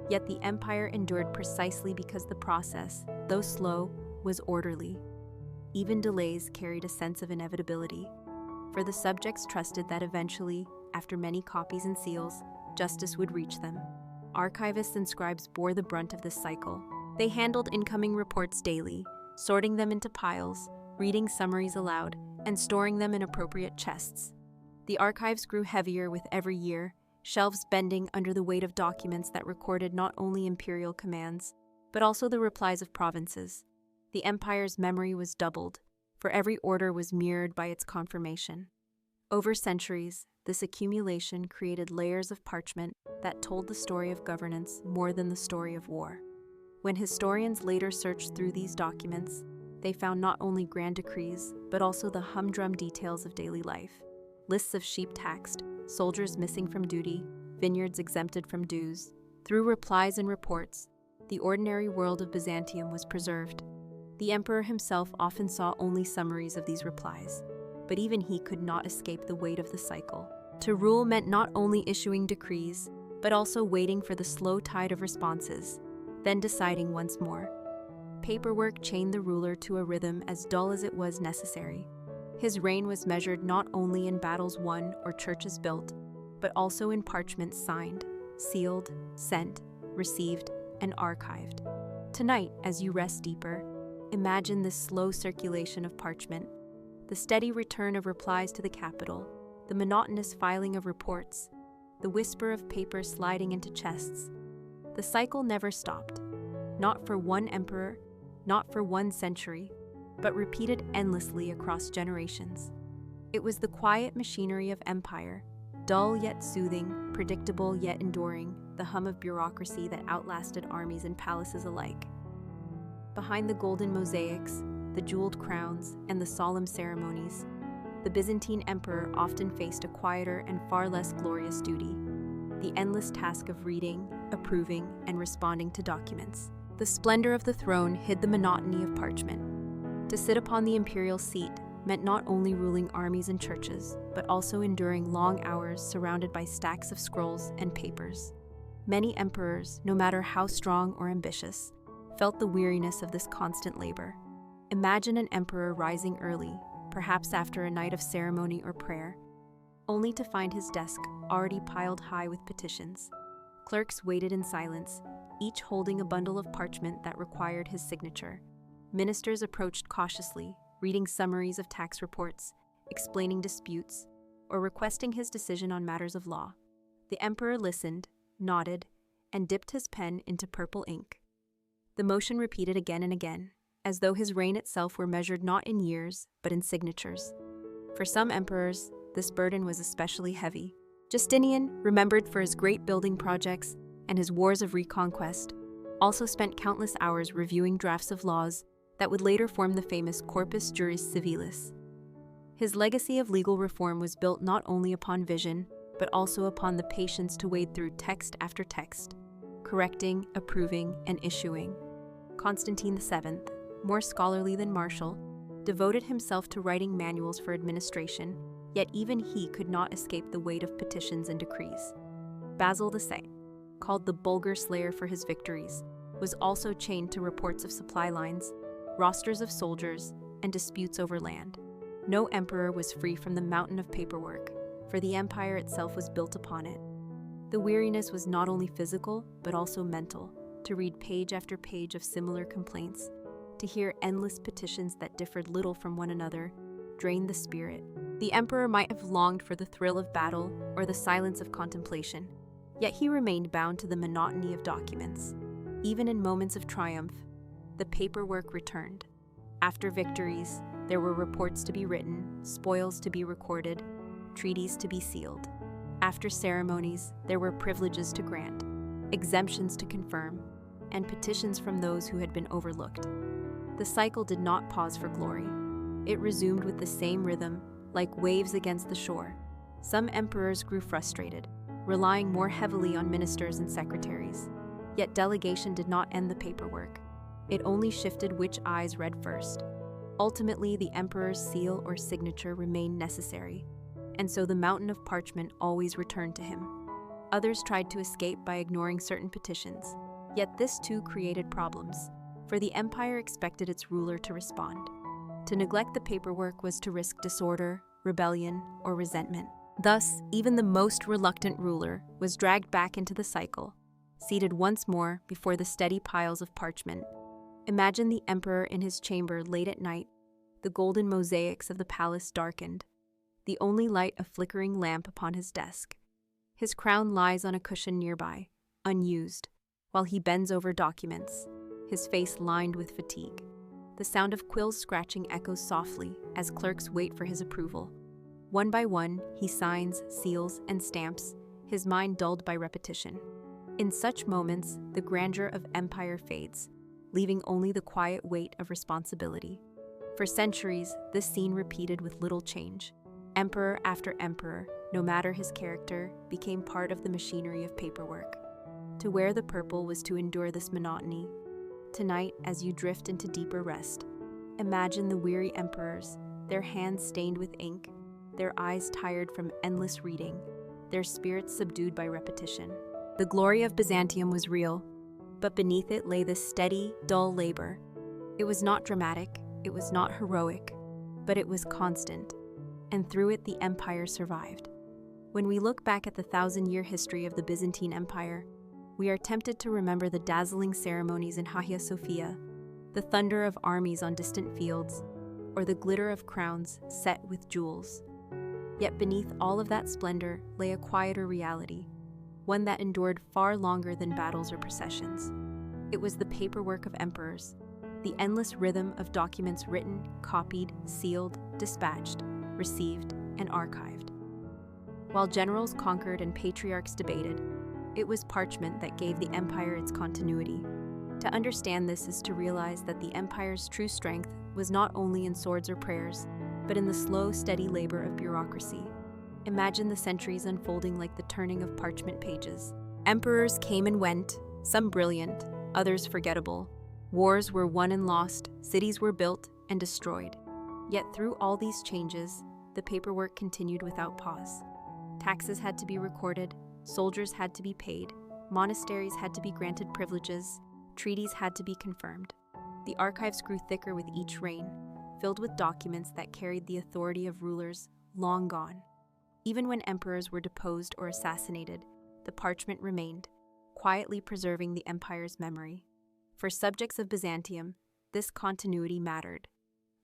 Yet the empire endured precisely because the process, though slow, was orderly. Even delays carried a sense of inevitability, for the subjects trusted that eventually, after many copies and seals, justice would reach them. Archivists and scribes bore the brunt of this cycle. They handled incoming reports daily, sorting them into piles, reading summaries aloud, and storing them in appropriate chests. The archives grew heavier with every year, shelves bending under the weight of documents that recorded not only imperial commands, but also the replies of provinces. The empire's memory was doubled, for every order was mirrored by its confirmation. Over centuries, this accumulation created layers of parchment that told the story of governance more than the story of war. When historians later searched through these documents, they found not only grand decrees, but also the humdrum details of daily life. Lists of sheep taxed, soldiers missing from duty, vineyards exempted from dues. Through replies and reports, the ordinary world of Byzantium was preserved. The emperor himself often saw only summaries of these replies, but even he could not escape the weight of the cycle. To rule meant not only issuing decrees, but also waiting for the slow tide of responses, then deciding once more. Paperwork chained the ruler to a rhythm as dull as it was necessary. His reign was measured not only in battles won or churches built, but also in parchments signed, sealed, sent, received, and archived. Tonight, as you rest deeper, imagine this slow circulation of parchment, the steady return of replies to the capital, the monotonous filing of reports, the whisper of paper sliding into chests. The cycle never stopped, not for one emperor, not for one century, but repeated endlessly across generations. It was the quiet machinery of empire, dull yet soothing, predictable yet enduring, the hum of bureaucracy that outlasted armies and palaces alike. Behind the golden mosaics, the jeweled crowns, and the solemn ceremonies, the Byzantine emperor often faced a quieter and far less glorious duty: the endless task of reading, approving, and responding to documents. The splendor of the throne hid the monotony of parchment. To sit upon the imperial seat meant not only ruling armies and churches, but also enduring long hours surrounded by stacks of scrolls and papers. Many emperors, no matter how strong or ambitious, felt the weariness of this constant labor. Imagine an emperor rising early, perhaps after a night of ceremony or prayer, only to find his desk already piled high with petitions. Clerks waited in silence, each holding a bundle of parchment that required his signature. Ministers approached cautiously, reading summaries of tax reports, explaining disputes, or requesting his decision on matters of law. The emperor listened, nodded, and dipped his pen into purple ink. The motion repeated again and again, as though his reign itself were measured not in years, but in signatures. For some emperors, this burden was especially heavy. Justinian, remembered for his great building projects and his wars of reconquest, also spent countless hours reviewing drafts of laws that would later form the famous Corpus Juris Civilis. His legacy of legal reform was built not only upon vision, but also upon the patience to wade through text after text, correcting, approving, and issuing. Constantine VII, more scholarly than martial, devoted himself to writing manuals for administration, yet even he could not escape the weight of petitions and decrees. Basil II, called the Bulgar Slayer for his victories, was also chained to reports of supply lines, rosters of soldiers, and disputes over land. No emperor was free from the mountain of paperwork, for the empire itself was built upon it. The weariness was not only physical, but also mental, to read page after page of similar complaints, to hear endless petitions that differed little from one another, drained the spirit. The emperor might have longed for the thrill of battle or the silence of contemplation, yet he remained bound to the monotony of documents. Even in moments of triumph, the paperwork returned. After victories, there were reports to be written, spoils to be recorded, treaties to be sealed. After ceremonies, there were privileges to grant, exemptions to confirm, and petitions from those who had been overlooked. The cycle did not pause for glory. It resumed with the same rhythm, like waves against the shore. Some emperors grew frustrated, relying more heavily on ministers and secretaries. Yet delegation did not end the paperwork. It only shifted which eyes read first. Ultimately, the emperor's seal or signature remained necessary, and so the mountain of parchment always returned to him. Others tried to escape by ignoring certain petitions, yet this too created problems, for the empire expected its ruler to respond. To neglect the paperwork was to risk disorder, rebellion, or resentment. Thus, even the most reluctant ruler was dragged back into the cycle, seated once more before the steady piles of parchment. Imagine the emperor in his chamber late at night, the golden mosaics of the palace darkened, the only light a flickering lamp upon his desk. His crown lies on a cushion nearby, unused, while he bends over documents, his face lined with fatigue. The sound of quills scratching echoes softly as clerks wait for his approval. One by one, he signs, seals, and stamps, his mind dulled by repetition. In such moments, the grandeur of empire fades, leaving only the quiet weight of responsibility. For centuries, this scene repeated with little change. Emperor after emperor, no matter his character, became part of the machinery of paperwork. To wear the purple was to endure this monotony. Tonight, as you drift into deeper rest, imagine the weary emperors, their hands stained with ink, their eyes tired from endless reading, their spirits subdued by repetition. The glory of Byzantium was real, but beneath it lay this steady, dull labor. It was not dramatic, it was not heroic, but it was constant, and through it the empire survived. When we look back at the 1,000-year history of the Byzantine Empire, we are tempted to remember the dazzling ceremonies in Hagia Sophia, the thunder of armies on distant fields, or the glitter of crowns set with jewels. Yet beneath all of that splendor lay a quieter reality, one that endured far longer than battles or processions. It was the paperwork of emperors, the endless rhythm of documents written, copied, sealed, dispatched, received, and archived. While generals conquered and patriarchs debated, it was parchment that gave the empire its continuity. To understand this is to realize that the empire's true strength was not only in swords or prayers, but in the slow, steady labor of bureaucracy. Imagine the centuries unfolding like the turning of parchment pages. Emperors came and went, some brilliant, others forgettable. Wars were won and lost, cities were built and destroyed. Yet through all these changes, the paperwork continued without pause. Taxes had to be recorded, soldiers had to be paid, monasteries had to be granted privileges, treaties had to be confirmed. The archives grew thicker with each reign, filled with documents that carried the authority of rulers long gone. Even when emperors were deposed or assassinated, the parchment remained, quietly preserving the empire's memory. For subjects of Byzantium, this continuity mattered.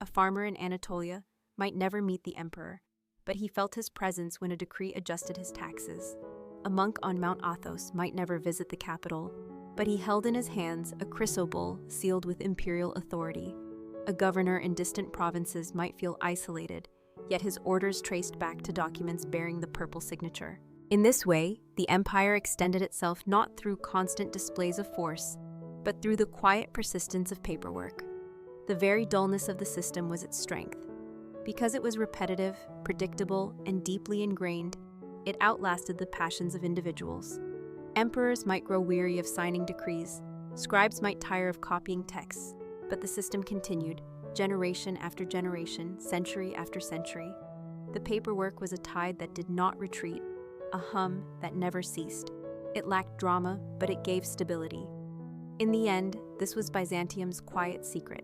A farmer in Anatolia might never meet the emperor, but he felt his presence when a decree adjusted his taxes. A monk on Mount Athos might never visit the capital, but he held in his hands a chrysobull sealed with imperial authority. A governor in distant provinces might feel isolated, yet his orders traced back to documents bearing the purple signature. In this way, the empire extended itself not through constant displays of force, but through the quiet persistence of paperwork. The very dullness of the system was its strength. Because it was repetitive, predictable, and deeply ingrained, it outlasted the passions of individuals. Emperors might grow weary of signing decrees, scribes might tire of copying texts, but the system continued, generation after generation, century after century. The paperwork was a tide that did not retreat, a hum that never ceased. It lacked drama, but it gave stability. In the end, this was Byzantium's quiet secret.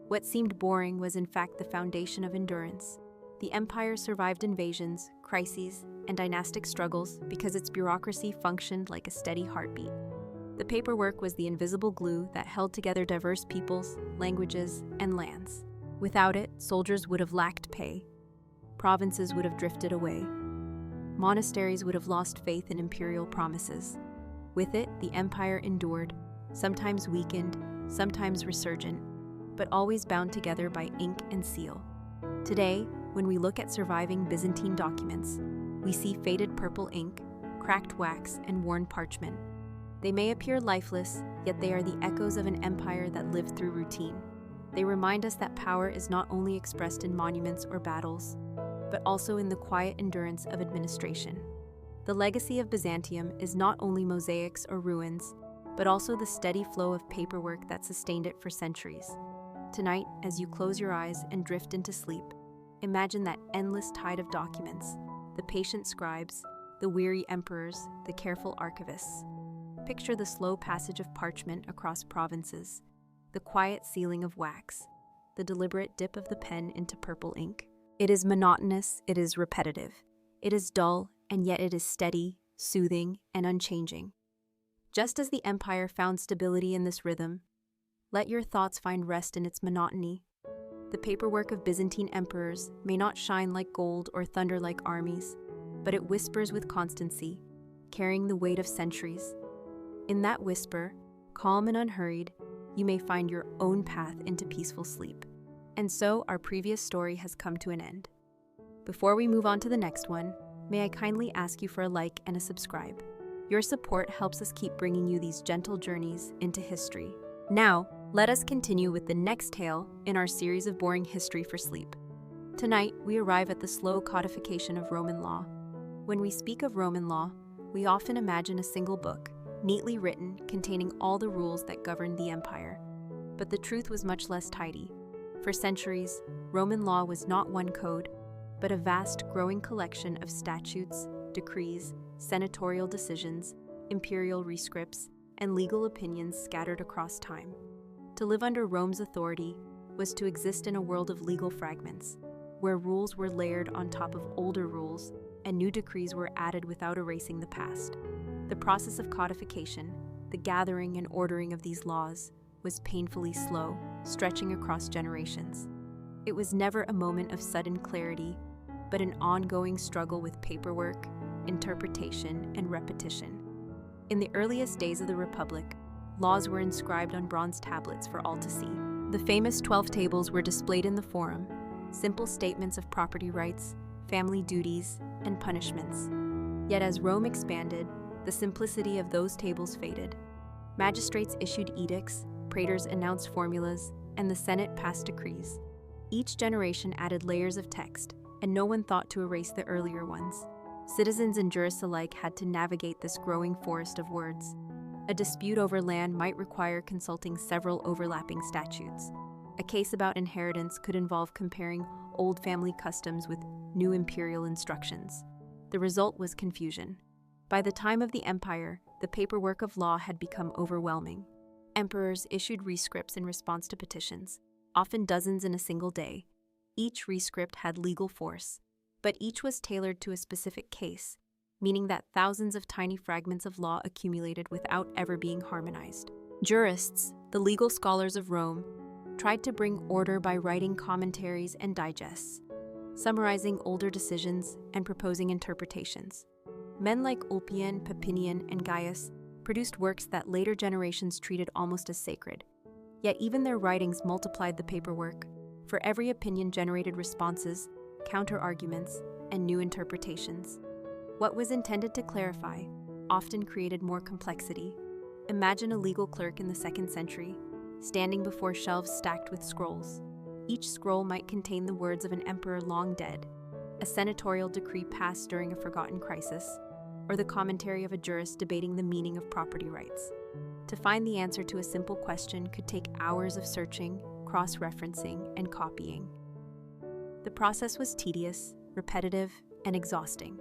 What seemed boring was in fact the foundation of endurance. The empire survived invasions, crises, and dynastic struggles because its bureaucracy functioned like a steady heartbeat. The paperwork was the invisible glue that held together diverse peoples, languages, and lands. Without it, soldiers would have lacked pay. Provinces would have drifted away. Monasteries would have lost faith in imperial promises. With it, the empire endured, sometimes weakened, sometimes resurgent, but always bound together by ink and seal. Today, when we look at surviving Byzantine documents, we see faded purple ink, cracked wax, and worn parchment. They may appear lifeless, yet they are the echoes of an empire that lived through routine. They remind us that power is not only expressed in monuments or battles, but also in the quiet endurance of administration. The legacy of Byzantium is not only mosaics or ruins, but also the steady flow of paperwork that sustained it for centuries. Tonight, as you close your eyes and drift into sleep, imagine that endless tide of documents, the patient scribes, the weary emperors, the careful archivists. Picture the slow passage of parchment across provinces, the quiet sealing of wax, the deliberate dip of the pen into purple ink. It is monotonous, it is repetitive, it is dull, and yet it is steady, soothing, and unchanging. Just as the empire found stability in this rhythm, let your thoughts find rest in its monotony. The paperwork of Byzantine emperors may not shine like gold or thunder like armies, but it whispers with constancy, carrying the weight of centuries. In that whisper, calm and unhurried, you may find your own path into peaceful sleep. And so our previous story has come to an end. Before we move on to the next one, may I kindly ask you for a like and a subscribe. Your support helps us keep bringing you these gentle journeys into history. Now, let us continue with the next tale in our series of boring history for sleep. Tonight, we arrive at the slow codification of Roman law. When we speak of Roman law, we often imagine a single book, neatly written, containing all the rules that governed the empire. But the truth was much less tidy. For centuries, Roman law was not one code, but a vast, growing collection of statutes, decrees, senatorial decisions, imperial rescripts, and legal opinions scattered across time. To live under Rome's authority was to exist in a world of legal fragments, where rules were layered on top of older rules and new decrees were added without erasing the past. The process of codification, the gathering and ordering of these laws, was painfully slow, stretching across generations. It was never a moment of sudden clarity, but an ongoing struggle with paperwork, interpretation, and repetition. In the earliest days of the Republic, laws were inscribed on bronze tablets for all to see. The famous 12 tables were displayed in the forum, simple statements of property rights, family duties, and punishments. Yet as Rome expanded, the simplicity of those tables faded. Magistrates issued edicts, praetors announced formulas, and the Senate passed decrees. Each generation added layers of text, and no one thought to erase the earlier ones. Citizens and jurists alike had to navigate this growing forest of words. A dispute over land might require consulting several overlapping statutes. A case about inheritance could involve comparing old family customs with new imperial instructions. The result was confusion. By the time of the empire, the paperwork of law had become overwhelming. Emperors issued rescripts in response to petitions, often dozens in a single day. Each rescript had legal force, but each was tailored to a specific case, meaning that thousands of tiny fragments of law accumulated without ever being harmonized. Jurists, the legal scholars of Rome, tried to bring order by writing commentaries and digests, summarizing older decisions and proposing interpretations. Men like Ulpian, Papinian, and Gaius produced works that later generations treated almost as sacred. Yet even their writings multiplied the paperwork. For every opinion generated responses, counter-arguments, and new interpretations. What was intended to clarify often created more complexity. Imagine a legal clerk in the 2nd century, standing before shelves stacked with scrolls. Each scroll might contain the words of an emperor long dead, a senatorial decree passed during a forgotten crisis, or the commentary of a jurist debating the meaning of property rights. To find the answer to a simple question could take hours of searching, cross-referencing, and copying. The process was tedious, repetitive, and exhausting.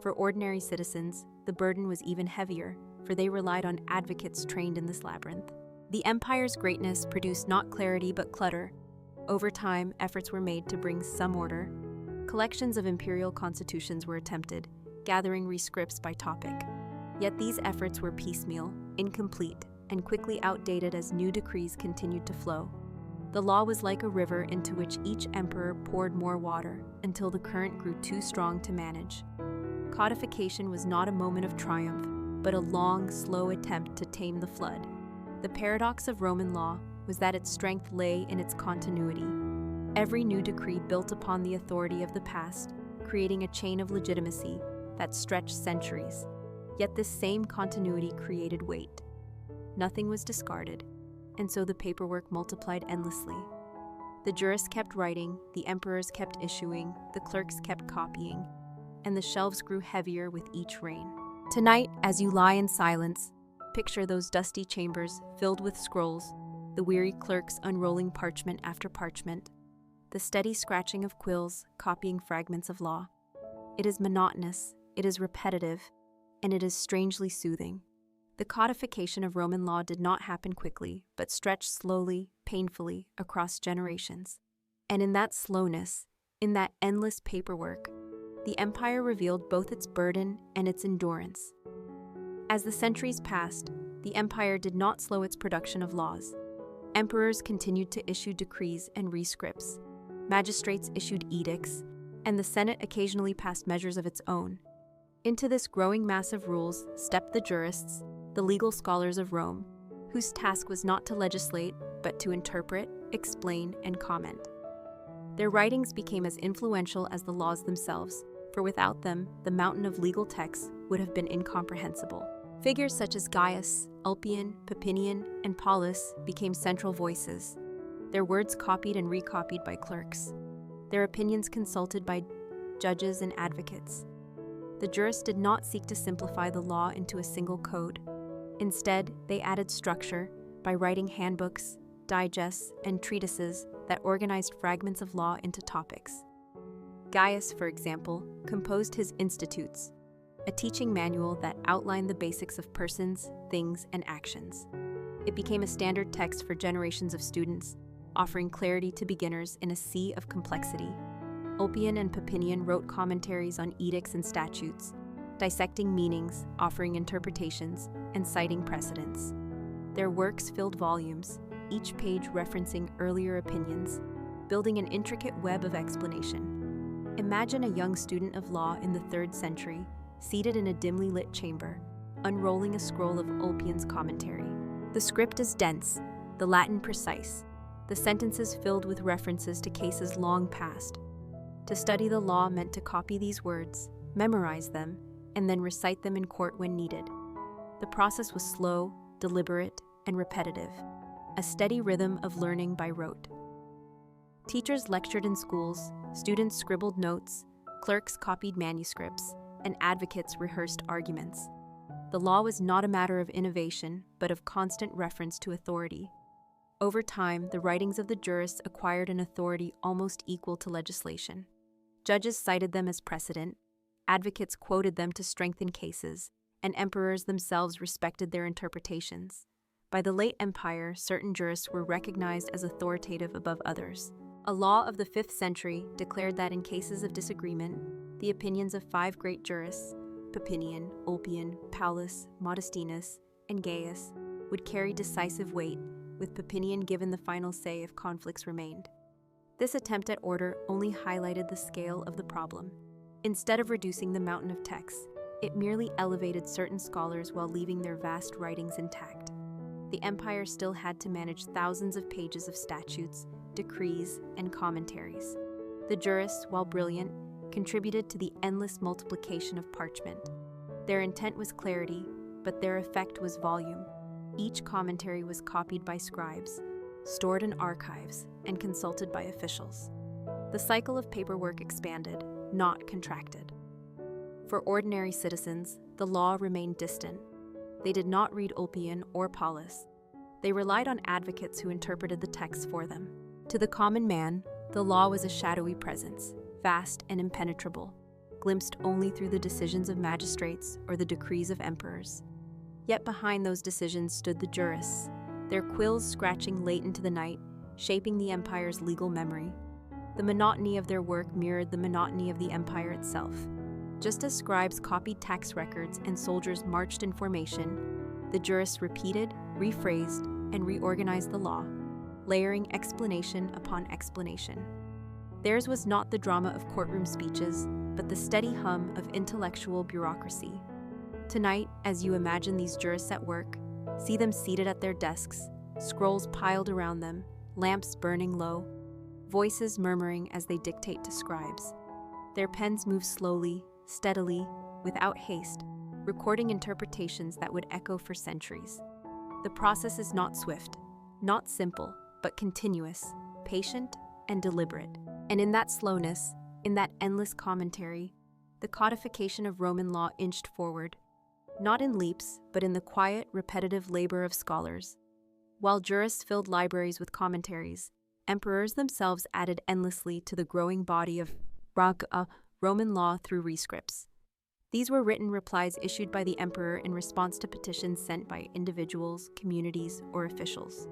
For ordinary citizens, the burden was even heavier, for they relied on advocates trained in this labyrinth. The empire's greatness produced not clarity but clutter. Over time, efforts were made to bring some order. Collections of imperial constitutions were attempted, gathering rescripts by topic. Yet these efforts were piecemeal, incomplete, and quickly outdated as new decrees continued to flow. The law was like a river into which each emperor poured more water until the current grew too strong to manage. Codification was not a moment of triumph, but a long, slow attempt to tame the flood. The paradox of Roman law was that its strength lay in its continuity. Every new decree built upon the authority of the past, creating a chain of legitimacy that stretched centuries. Yet this same continuity created weight. Nothing was discarded, and so the paperwork multiplied endlessly. The jurists kept writing, the emperors kept issuing, the clerks kept copying, and the shelves grew heavier with each reign. Tonight, as you lie in silence, picture those dusty chambers filled with scrolls, the weary clerks unrolling parchment after parchment, the steady scratching of quills copying fragments of law. It is monotonous, it is repetitive, and it is strangely soothing. The codification of Roman law did not happen quickly, but stretched slowly, painfully, across generations. And in that slowness, in that endless paperwork, the empire revealed both its burden and its endurance. As the centuries passed, the empire did not slow its production of laws. Emperors continued to issue decrees and rescripts, magistrates issued edicts, and the Senate occasionally passed measures of its own. Into this growing mass of rules stepped the jurists, the legal scholars of Rome, whose task was not to legislate, but to interpret, explain, and comment. Their writings became as influential as the laws themselves, for without them, the mountain of legal texts would have been incomprehensible. Figures such as Gaius, Ulpian, Papinian, and Paulus became central voices, their words copied and recopied by clerks, their opinions consulted by judges and advocates. The jurists did not seek to simplify the law into a single code. Instead, they added structure by writing handbooks, digests, and treatises that organized fragments of law into topics. Gaius, for example, composed his Institutes, a teaching manual that outlined the basics of persons, things, and actions. It became a standard text for generations of students, offering clarity to beginners in a sea of complexity. Ulpian and Papinian wrote commentaries on edicts and statutes, dissecting meanings, offering interpretations, and citing precedents. Their works filled volumes, each page referencing earlier opinions, building an intricate web of explanation. Imagine a young student of law in the 3rd century, seated in a dimly lit chamber, unrolling a scroll of Ulpian's commentary. The script is dense, the Latin precise, the sentences filled with references to cases long past. To study the law meant to copy these words, memorize them, and then recite them in court when needed. The process was slow, deliberate, and repetitive, a steady rhythm of learning by rote. Teachers lectured in schools, students scribbled notes, clerks copied manuscripts, and advocates rehearsed arguments. The law was not a matter of innovation, but of constant reference to authority. Over time, the writings of the jurists acquired an authority almost equal to legislation. Judges cited them as precedent, advocates quoted them to strengthen cases, and emperors themselves respected their interpretations. By the late empire, certain jurists were recognized as authoritative above others. A law of the 5th century declared that in cases of disagreement, the opinions of 5 great jurists, Papinian, Ulpian, Paulus, Modestinus, and Gaius, would carry decisive weight, with Papinian given the final say if conflicts remained. This attempt at order only highlighted the scale of the problem. Instead of reducing the mountain of texts, it merely elevated certain scholars while leaving their vast writings intact. The empire still had to manage thousands of pages of statutes, decrees, and commentaries. The jurists, while brilliant, contributed to the endless multiplication of parchment. Their intent was clarity, but their effect was volume. Each commentary was copied by scribes, stored in archives, and consulted by officials. The cycle of paperwork expanded, not contracted. For ordinary citizens, the law remained distant. They did not read Ulpian or Paulus. They relied on advocates who interpreted the texts for them. To the common man, the law was a shadowy presence, vast and impenetrable, glimpsed only through the decisions of magistrates or the decrees of emperors. Yet behind those decisions stood the jurists, their quills scratching late into the night, shaping the empire's legal memory. The monotony of their work mirrored the monotony of the empire itself. Just as scribes copied tax records and soldiers marched in formation, the jurists repeated, rephrased, and reorganized the law, layering explanation upon explanation. Theirs was not the drama of courtroom speeches, but the steady hum of intellectual bureaucracy. Tonight, as you imagine these jurists at work, see them seated at their desks, scrolls piled around them, lamps burning low, voices murmuring as they dictate to scribes. Their pens move slowly, steadily, without haste, recording interpretations that would echo for centuries. The process is not swift, not simple, but continuous, patient, and deliberate. And in that slowness, in that endless commentary, the codification of Roman law inched forward, not in leaps, but in the quiet, repetitive labor of scholars. While jurists filled libraries with commentaries, emperors themselves added endlessly to the growing body of Roman law through rescripts. These were written replies issued by the emperor in response to petitions sent by individuals, communities, or officials.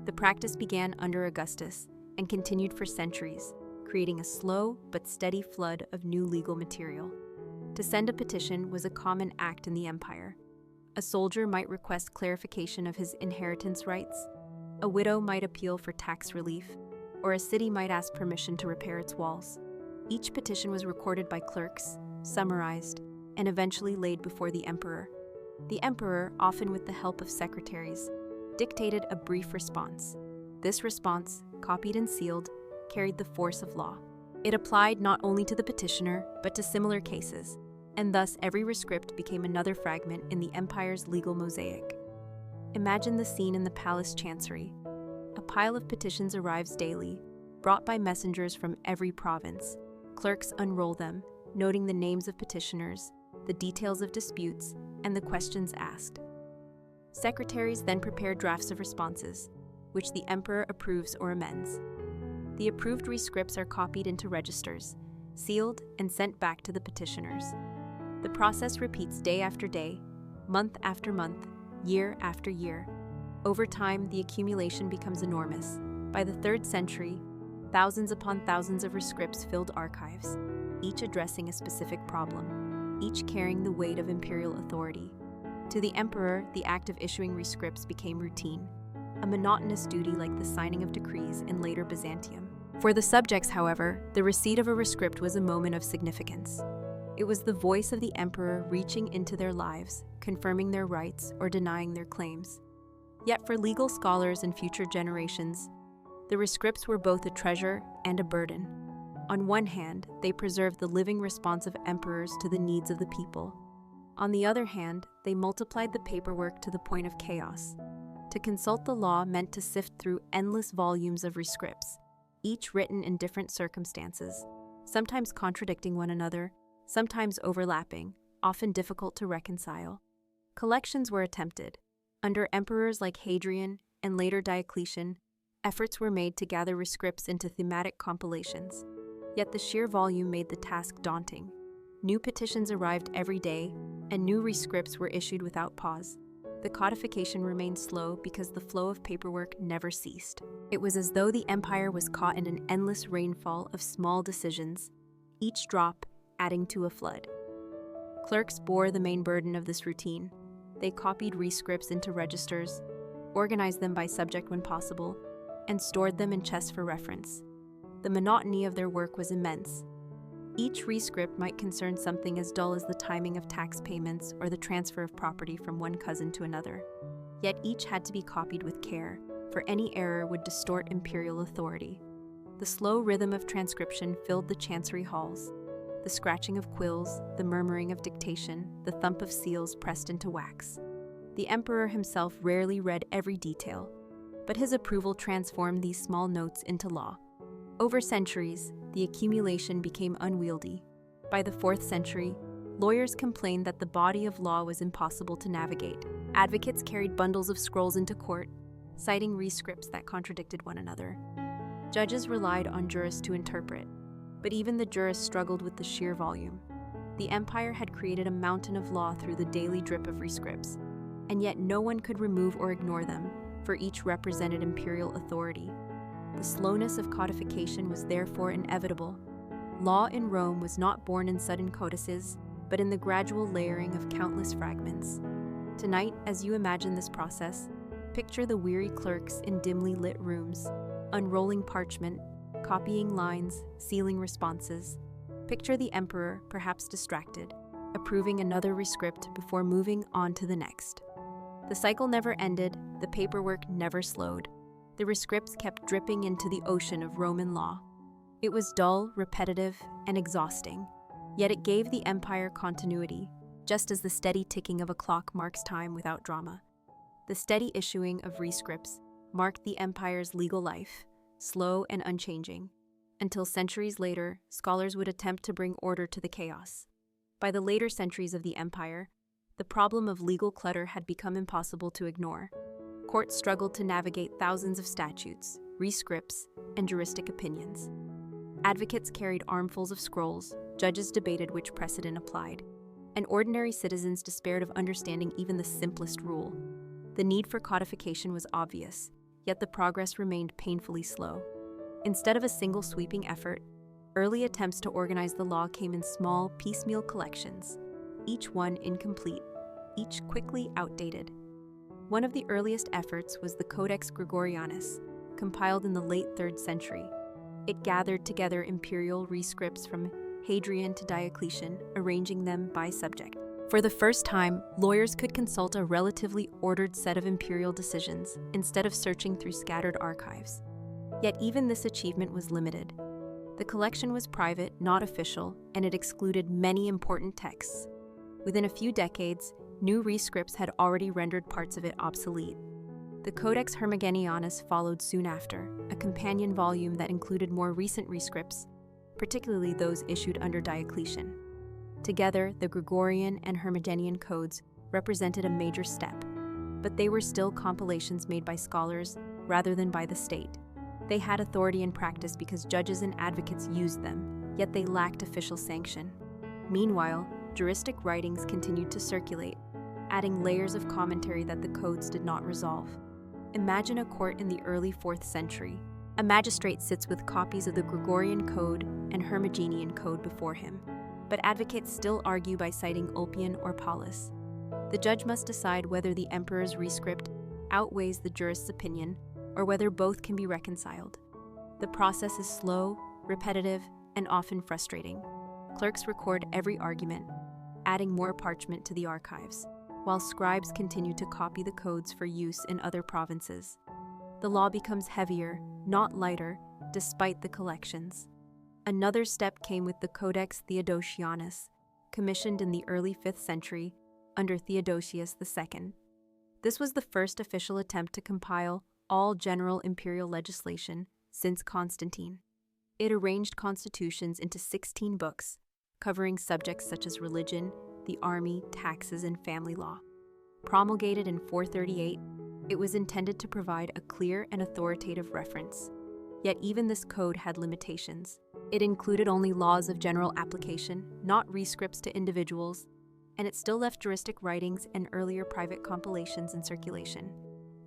The practice began under Augustus and continued for centuries, creating a slow but steady flood of new legal material. To send a petition was a common act in the empire. A soldier might request clarification of his inheritance rights, a widow might appeal for tax relief, or a city might ask permission to repair its walls. Each petition was recorded by clerks, summarized, and eventually laid before the emperor. The emperor, often with the help of secretaries, dictated a brief response. This response, copied and sealed, carried the force of law. It applied not only to the petitioner, but to similar cases, and thus every rescript became another fragment in the empire's legal mosaic. Imagine the scene in the palace chancery. A pile of petitions arrives daily, brought by messengers from every province. Clerks unroll them, noting the names of petitioners, the details of disputes, and the questions asked. Secretaries then prepare drafts of responses, which the emperor approves or amends. The approved rescripts are copied into registers, sealed, and sent back to the petitioners. The process repeats day after day, month after month, year after year. Over time, the accumulation becomes enormous. By the 3rd century, thousands upon thousands of rescripts filled archives, each addressing a specific problem, each carrying the weight of imperial authority. To the emperor, the act of issuing rescripts became routine, a monotonous duty like the signing of decrees in later Byzantium. For the subjects, however, the receipt of a rescript was a moment of significance. It was the voice of the emperor reaching into their lives, confirming their rights or denying their claims. Yet for legal scholars and future generations, the rescripts were both a treasure and a burden. On one hand, they preserved the living response of emperors to the needs of the people. On the other hand, they multiplied the paperwork to the point of chaos. To consult the law meant to sift through endless volumes of rescripts, each written in different circumstances, sometimes contradicting one another, sometimes overlapping, often difficult to reconcile. Collections were attempted. Under emperors like Hadrian and later Diocletian, efforts were made to gather rescripts into thematic compilations. Yet the sheer volume made the task daunting. New petitions arrived every day, and new rescripts were issued without pause. The codification remained slow because the flow of paperwork never ceased. It was as though the empire was caught in an endless rainfall of small decisions, each drop adding to a flood. Clerks bore the main burden of this routine. They copied rescripts into registers, organized them by subject when possible, and stored them in chests for reference. The monotony of their work was immense. Each rescript might concern something as dull as the timing of tax payments or the transfer of property from one cousin to another. Yet each had to be copied with care, for any error would distort imperial authority. The slow rhythm of transcription filled the chancery halls. The scratching of quills, the murmuring of dictation, the thump of seals pressed into wax. The emperor himself rarely read every detail, but his approval transformed these small notes into law. Over centuries, the accumulation became unwieldy. By the 4th century, lawyers complained that the body of law was impossible to navigate. Advocates carried bundles of scrolls into court, citing rescripts that contradicted one another. Judges relied on jurists to interpret, but even the jurists struggled with the sheer volume. The empire had created a mountain of law through the daily drip of rescripts, and yet no one could remove or ignore them, for each represented imperial authority. The slowness of codification was therefore inevitable. Law in Rome was not born in sudden codices, but in the gradual layering of countless fragments. Tonight, as you imagine this process, picture the weary clerks in dimly lit rooms, unrolling parchment, copying lines, sealing responses. Picture the emperor, perhaps distracted, approving another rescript before moving on to the next. The cycle never ended, the paperwork never slowed. The rescripts kept dripping into the ocean of Roman law. It was dull, repetitive, and exhausting. Yet it gave the empire continuity, just as the steady ticking of a clock marks time without drama. The steady issuing of rescripts marked the empire's legal life, slow and unchanging, until centuries later, scholars would attempt to bring order to the chaos. By the later centuries of the empire, the problem of legal clutter had become impossible to ignore. Courts struggled to navigate thousands of statutes, rescripts, and juristic opinions. Advocates carried armfuls of scrolls, judges debated which precedent applied, and ordinary citizens despaired of understanding even the simplest rule. The need for codification was obvious, yet the progress remained painfully slow. Instead of a single sweeping effort, early attempts to organize the law came in small, piecemeal collections, each one incomplete, each quickly outdated. One of the earliest efforts was the Codex Gregorianus, compiled in the late 3rd century. It gathered together imperial rescripts from Hadrian to Diocletian, arranging them by subject. For the first time, lawyers could consult a relatively ordered set of imperial decisions instead of searching through scattered archives. Yet even this achievement was limited. The collection was private, not official, and it excluded many important texts. Within a few decades, new rescripts had already rendered parts of it obsolete. The Codex Hermogenianus followed soon after, a companion volume that included more recent rescripts, particularly those issued under Diocletian. Together, the Gregorian and Hermogenian codes represented a major step, but they were still compilations made by scholars rather than by the state. They had authority in practice because judges and advocates used them, yet they lacked official sanction. Meanwhile, juristic writings continued to circulate, adding layers of commentary that the codes did not resolve. Imagine a court in the early 4th century. A magistrate sits with copies of the Gregorian Code and Hermogenian Code before him, but advocates still argue by citing Ulpian or Paulus. The judge must decide whether the emperor's rescript outweighs the jurist's opinion or whether both can be reconciled. The process is slow, repetitive, and often frustrating. Clerks record every argument, adding more parchment to the archives, while scribes continue to copy the codes for use in other provinces. The law becomes heavier, not lighter, despite the collections. Another step came with the Codex Theodosianus, commissioned in the early 5th century under Theodosius II. This was the first official attempt to compile all general imperial legislation since Constantine. It arranged constitutions into 16 books, covering subjects such as religion, the army, taxes, and family law. Promulgated in 438, it was intended to provide a clear and authoritative reference. Yet even this code had limitations. It included only laws of general application, not rescripts to individuals, and it still left juristic writings and earlier private compilations in circulation.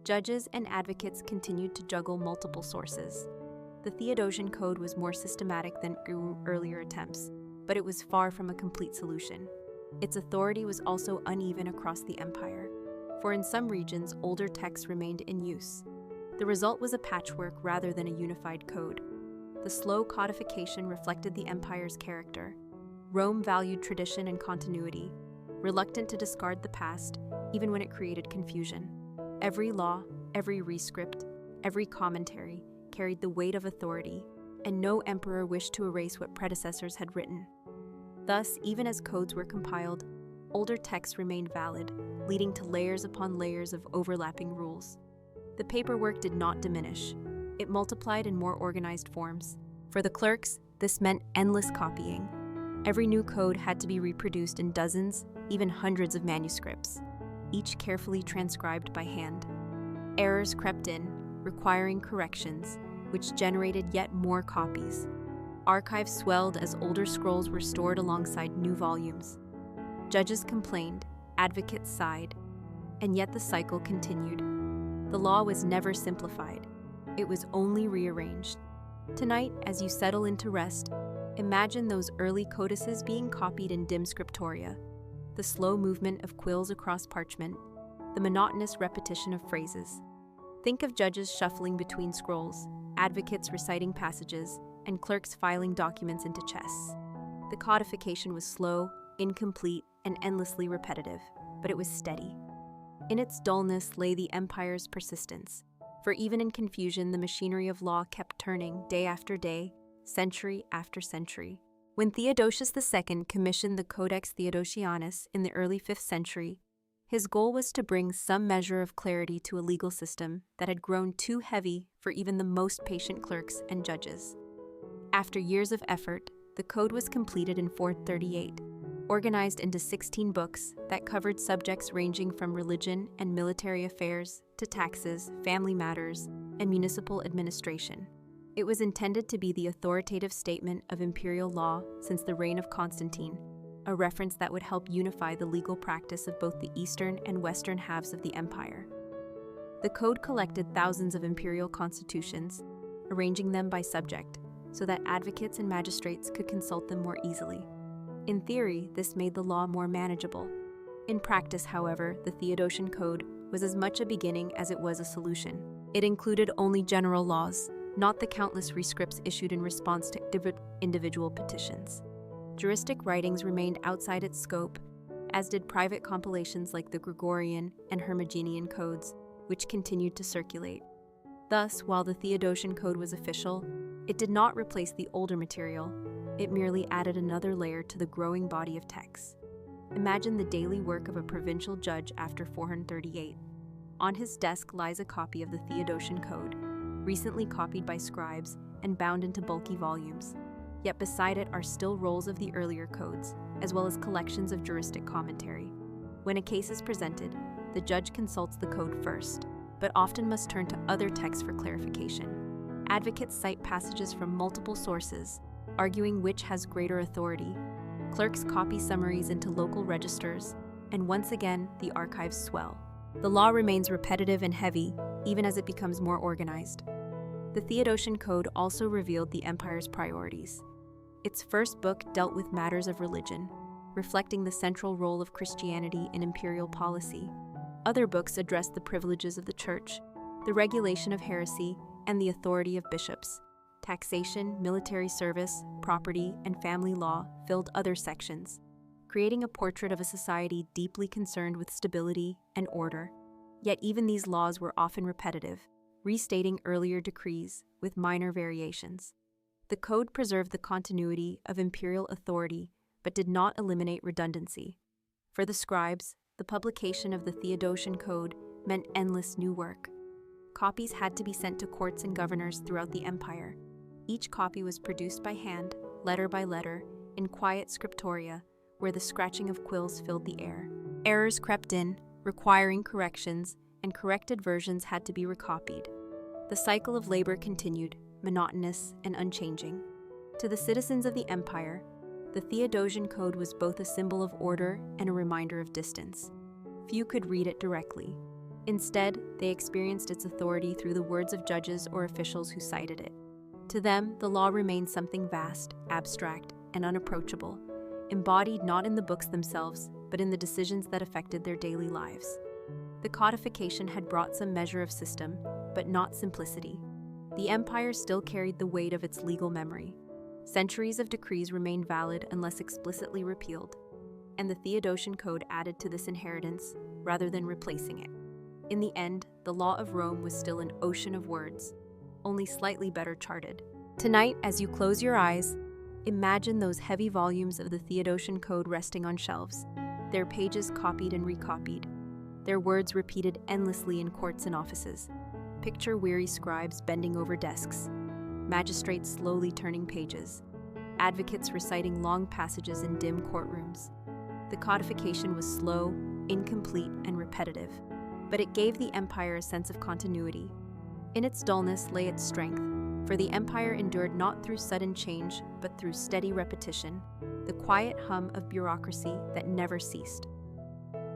Judges and advocates continued to juggle multiple sources. The Theodosian Code was more systematic than earlier attempts, but it was far from a complete solution. Its authority was also uneven across the empire, for in some regions older texts remained in use. The result was a patchwork rather than a unified code. The slow codification reflected the empire's character. Rome valued tradition and continuity, reluctant to discard the past, even when it created confusion. Every law, every rescript, every commentary carried the weight of authority, and no emperor wished to erase what predecessors had written. Thus, even as codes were compiled, older texts remained valid, leading to layers upon layers of overlapping rules. The paperwork did not diminish. It multiplied in more organized forms. For the clerks, this meant endless copying. Every new code had to be reproduced in dozens, even hundreds of manuscripts, each carefully transcribed by hand. Errors crept in, requiring corrections, which generated yet more copies. Archives swelled as older scrolls were stored alongside new volumes. Judges complained, advocates sighed, and yet the cycle continued. The law was never simplified. It was only rearranged. Tonight, as you settle into rest, imagine those early codices being copied in dim scriptoria, the slow movement of quills across parchment, the monotonous repetition of phrases. Think of judges shuffling between scrolls, advocates reciting passages, and clerks filing documents into chests. The codification was slow, incomplete, and endlessly repetitive, but it was steady. In its dullness lay the empire's persistence, for even in confusion, the machinery of law kept turning day after day, century after century. When Theodosius II commissioned the Codex Theodosianus in the early 5th century, his goal was to bring some measure of clarity to a legal system that had grown too heavy for even the most patient clerks and judges. After years of effort, the code was completed in 438, organized into 16 books that covered subjects ranging from religion and military affairs to taxes, family matters, and municipal administration. It was intended to be the authoritative statement of imperial law since the reign of Constantine, a reference that would help unify the legal practice of both the eastern and western halves of the empire. The code collected thousands of imperial constitutions, arranging them by subject, so that advocates and magistrates could consult them more easily. In theory, this made the law more manageable. In practice, however, the Theodosian Code was as much a beginning as it was a solution. It included only general laws, not the countless rescripts issued in response to individual petitions. Juristic writings remained outside its scope, as did private compilations like the Gregorian and Hermogenian codes, which continued to circulate. Thus, while the Theodosian Code was official, it did not replace the older material. It merely added another layer to the growing body of texts. Imagine the daily work of a provincial judge after 438. On his desk lies a copy of the Theodosian Code, recently copied by scribes and bound into bulky volumes. Yet beside it are still rolls of the earlier codes, as well as collections of juristic commentary. When a case is presented, the judge consults the code first, but often must turn to other texts for clarification. Advocates cite passages from multiple sources, arguing which has greater authority. Clerks copy summaries into local registers, and once again, the archives swell. The law remains repetitive and heavy, even as it becomes more organized. The Theodosian Code also revealed the empire's priorities. Its first book dealt with matters of religion, reflecting the central role of Christianity in imperial policy. Other books addressed the privileges of the church, the regulation of heresy, and the authority of bishops. Taxation, military service, property, and family law filled other sections, creating a portrait of a society deeply concerned with stability and order. Yet even these laws were often repetitive, restating earlier decrees with minor variations. The code preserved the continuity of imperial authority but did not eliminate redundancy. For the scribes, the publication of the Theodosian Code meant endless new work. Copies had to be sent to courts and governors throughout the empire. Each copy was produced by hand, letter by letter, in quiet scriptoria, where the scratching of quills filled the air. Errors crept in, requiring corrections, and corrected versions had to be recopied. The cycle of labor continued, monotonous and unchanging. To the citizens of the empire, the Theodosian Code was both a symbol of order and a reminder of distance. Few could read it directly. Instead, they experienced its authority through the words of judges or officials who cited it. To them, the law remained something vast, abstract, and unapproachable, embodied not in the books themselves, but in the decisions that affected their daily lives. The codification had brought some measure of system, but not simplicity. The empire still carried the weight of its legal memory. Centuries of decrees remained valid unless explicitly repealed, and the Theodosian Code added to this inheritance rather than replacing it. In the end, the law of Rome was still an ocean of words, only slightly better charted. Tonight, as you close your eyes, imagine those heavy volumes of the Theodosian Code resting on shelves, their pages copied and recopied, their words repeated endlessly in courts and offices. Picture weary scribes bending over desks, magistrates slowly turning pages, advocates reciting long passages in dim courtrooms. The codification was slow, incomplete, and repetitive, but it gave the empire a sense of continuity. In its dullness lay its strength, for the empire endured not through sudden change, but through steady repetition, the quiet hum of bureaucracy that never ceased.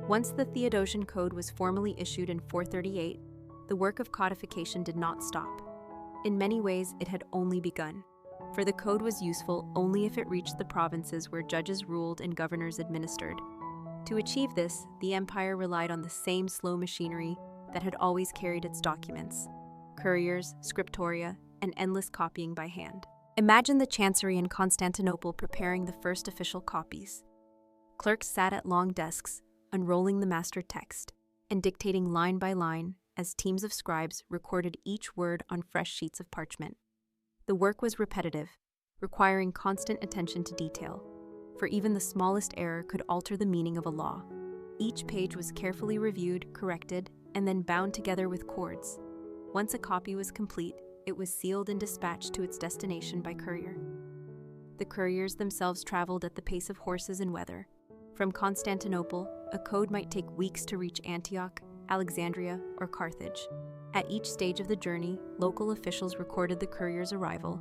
Once the Theodosian Code was formally issued in 438, the work of codification did not stop. In many ways, it had only begun, for the code was useful only if it reached the provinces where judges ruled and governors administered. To achieve this, the empire relied on the same slow machinery that had always carried its documents: couriers, scriptoria, and endless copying by hand. Imagine the chancery in Constantinople preparing the first official copies. Clerks sat at long desks, unrolling the master text, and dictating line by line as teams of scribes recorded each word on fresh sheets of parchment. The work was repetitive, requiring constant attention to detail, for even the smallest error could alter the meaning of a law. Each page was carefully reviewed, corrected, and then bound together with cords. Once a copy was complete, it was sealed and dispatched to its destination by courier. The couriers themselves traveled at the pace of horses and weather. From Constantinople, a code might take weeks to reach Antioch, Alexandria, or Carthage. At each stage of the journey, local officials recorded the courier's arrival,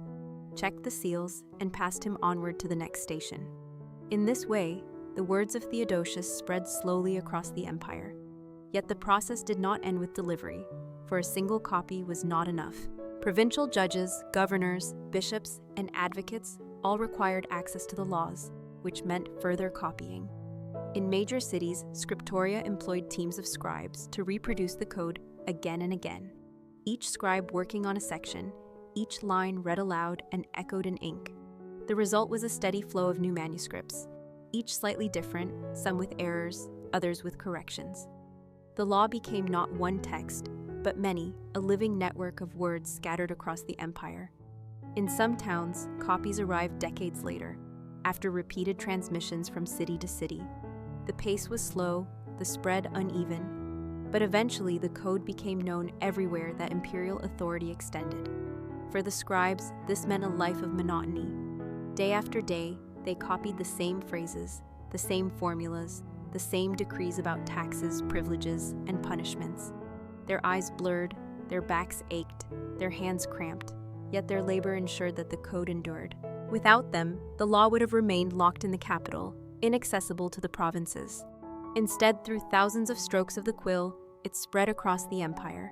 checked the seals, and passed him onward to the next station. In this way, the words of Theodosius spread slowly across the empire. Yet the process did not end with delivery, for a single copy was not enough. Provincial judges, governors, bishops, and advocates all required access to the laws, which meant further copying. In major cities, scriptoria employed teams of scribes to reproduce the code again and again. Each scribe working on a section, each line read aloud and echoed in ink. The result was a steady flow of new manuscripts, each slightly different, some with errors, others with corrections. The law became not one text, but many, a living network of words scattered across the empire. In some towns, copies arrived decades later, after repeated transmissions from city to city. The pace was slow, the spread uneven, but eventually the code became known everywhere that imperial authority extended. For the scribes, this meant a life of monotony. Day after day, they copied the same phrases, the same formulas, the same decrees about taxes, privileges, and punishments. Their eyes blurred, their backs ached, their hands cramped, yet their labor ensured that the code endured. Without them, the law would have remained locked in the capital, inaccessible to the provinces. Instead, through thousands of strokes of the quill, it spread across the empire.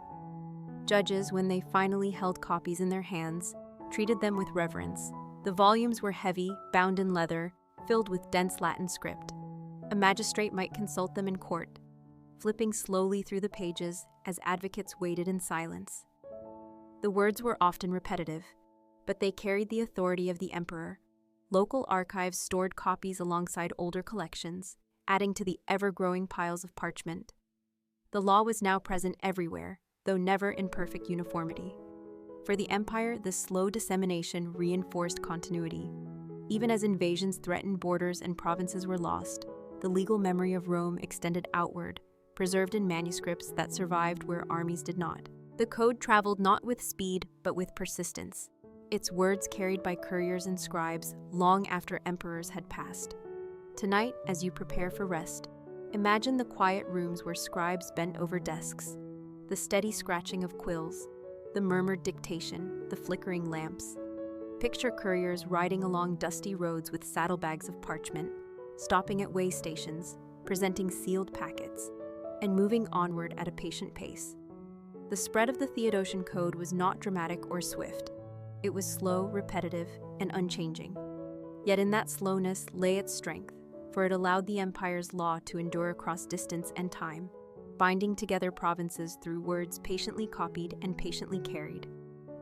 Judges, when they finally held copies in their hands, treated them with reverence. The volumes were heavy, bound in leather, filled with dense Latin script. A magistrate might consult them in court, flipping slowly through the pages as advocates waited in silence. The words were often repetitive, but they carried the authority of the emperor. Local archives stored copies alongside older collections, adding to the ever-growing piles of parchment. The law was now present everywhere, though never in perfect uniformity. For the empire, this slow dissemination reinforced continuity. Even as invasions threatened borders and provinces were lost, the legal memory of Rome extended outward, preserved in manuscripts that survived where armies did not. The code traveled not with speed, but with persistence. Its words carried by couriers and scribes long after emperors had passed. Tonight, as you prepare for rest, imagine the quiet rooms where scribes bent over desks, the steady scratching of quills, the murmured dictation, the flickering lamps. Picture couriers riding along dusty roads with saddlebags of parchment, stopping at way stations, presenting sealed packets, and moving onward at a patient pace. The spread of the Theodosian Code was not dramatic or swift. It was slow, repetitive, and unchanging. Yet in that slowness lay its strength, for it allowed the empire's law to endure across distance and time, binding together provinces through words patiently copied and patiently carried.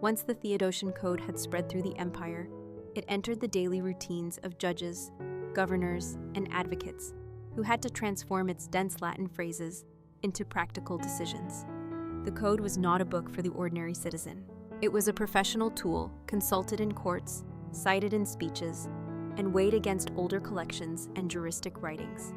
Once the Theodosian Code had spread through the empire, it entered the daily routines of judges, governors, and advocates, who had to transform its dense Latin phrases into practical decisions. The code was not a book for the ordinary citizen. It was a professional tool, consulted in courts, cited in speeches, and weighed against older collections and juristic writings.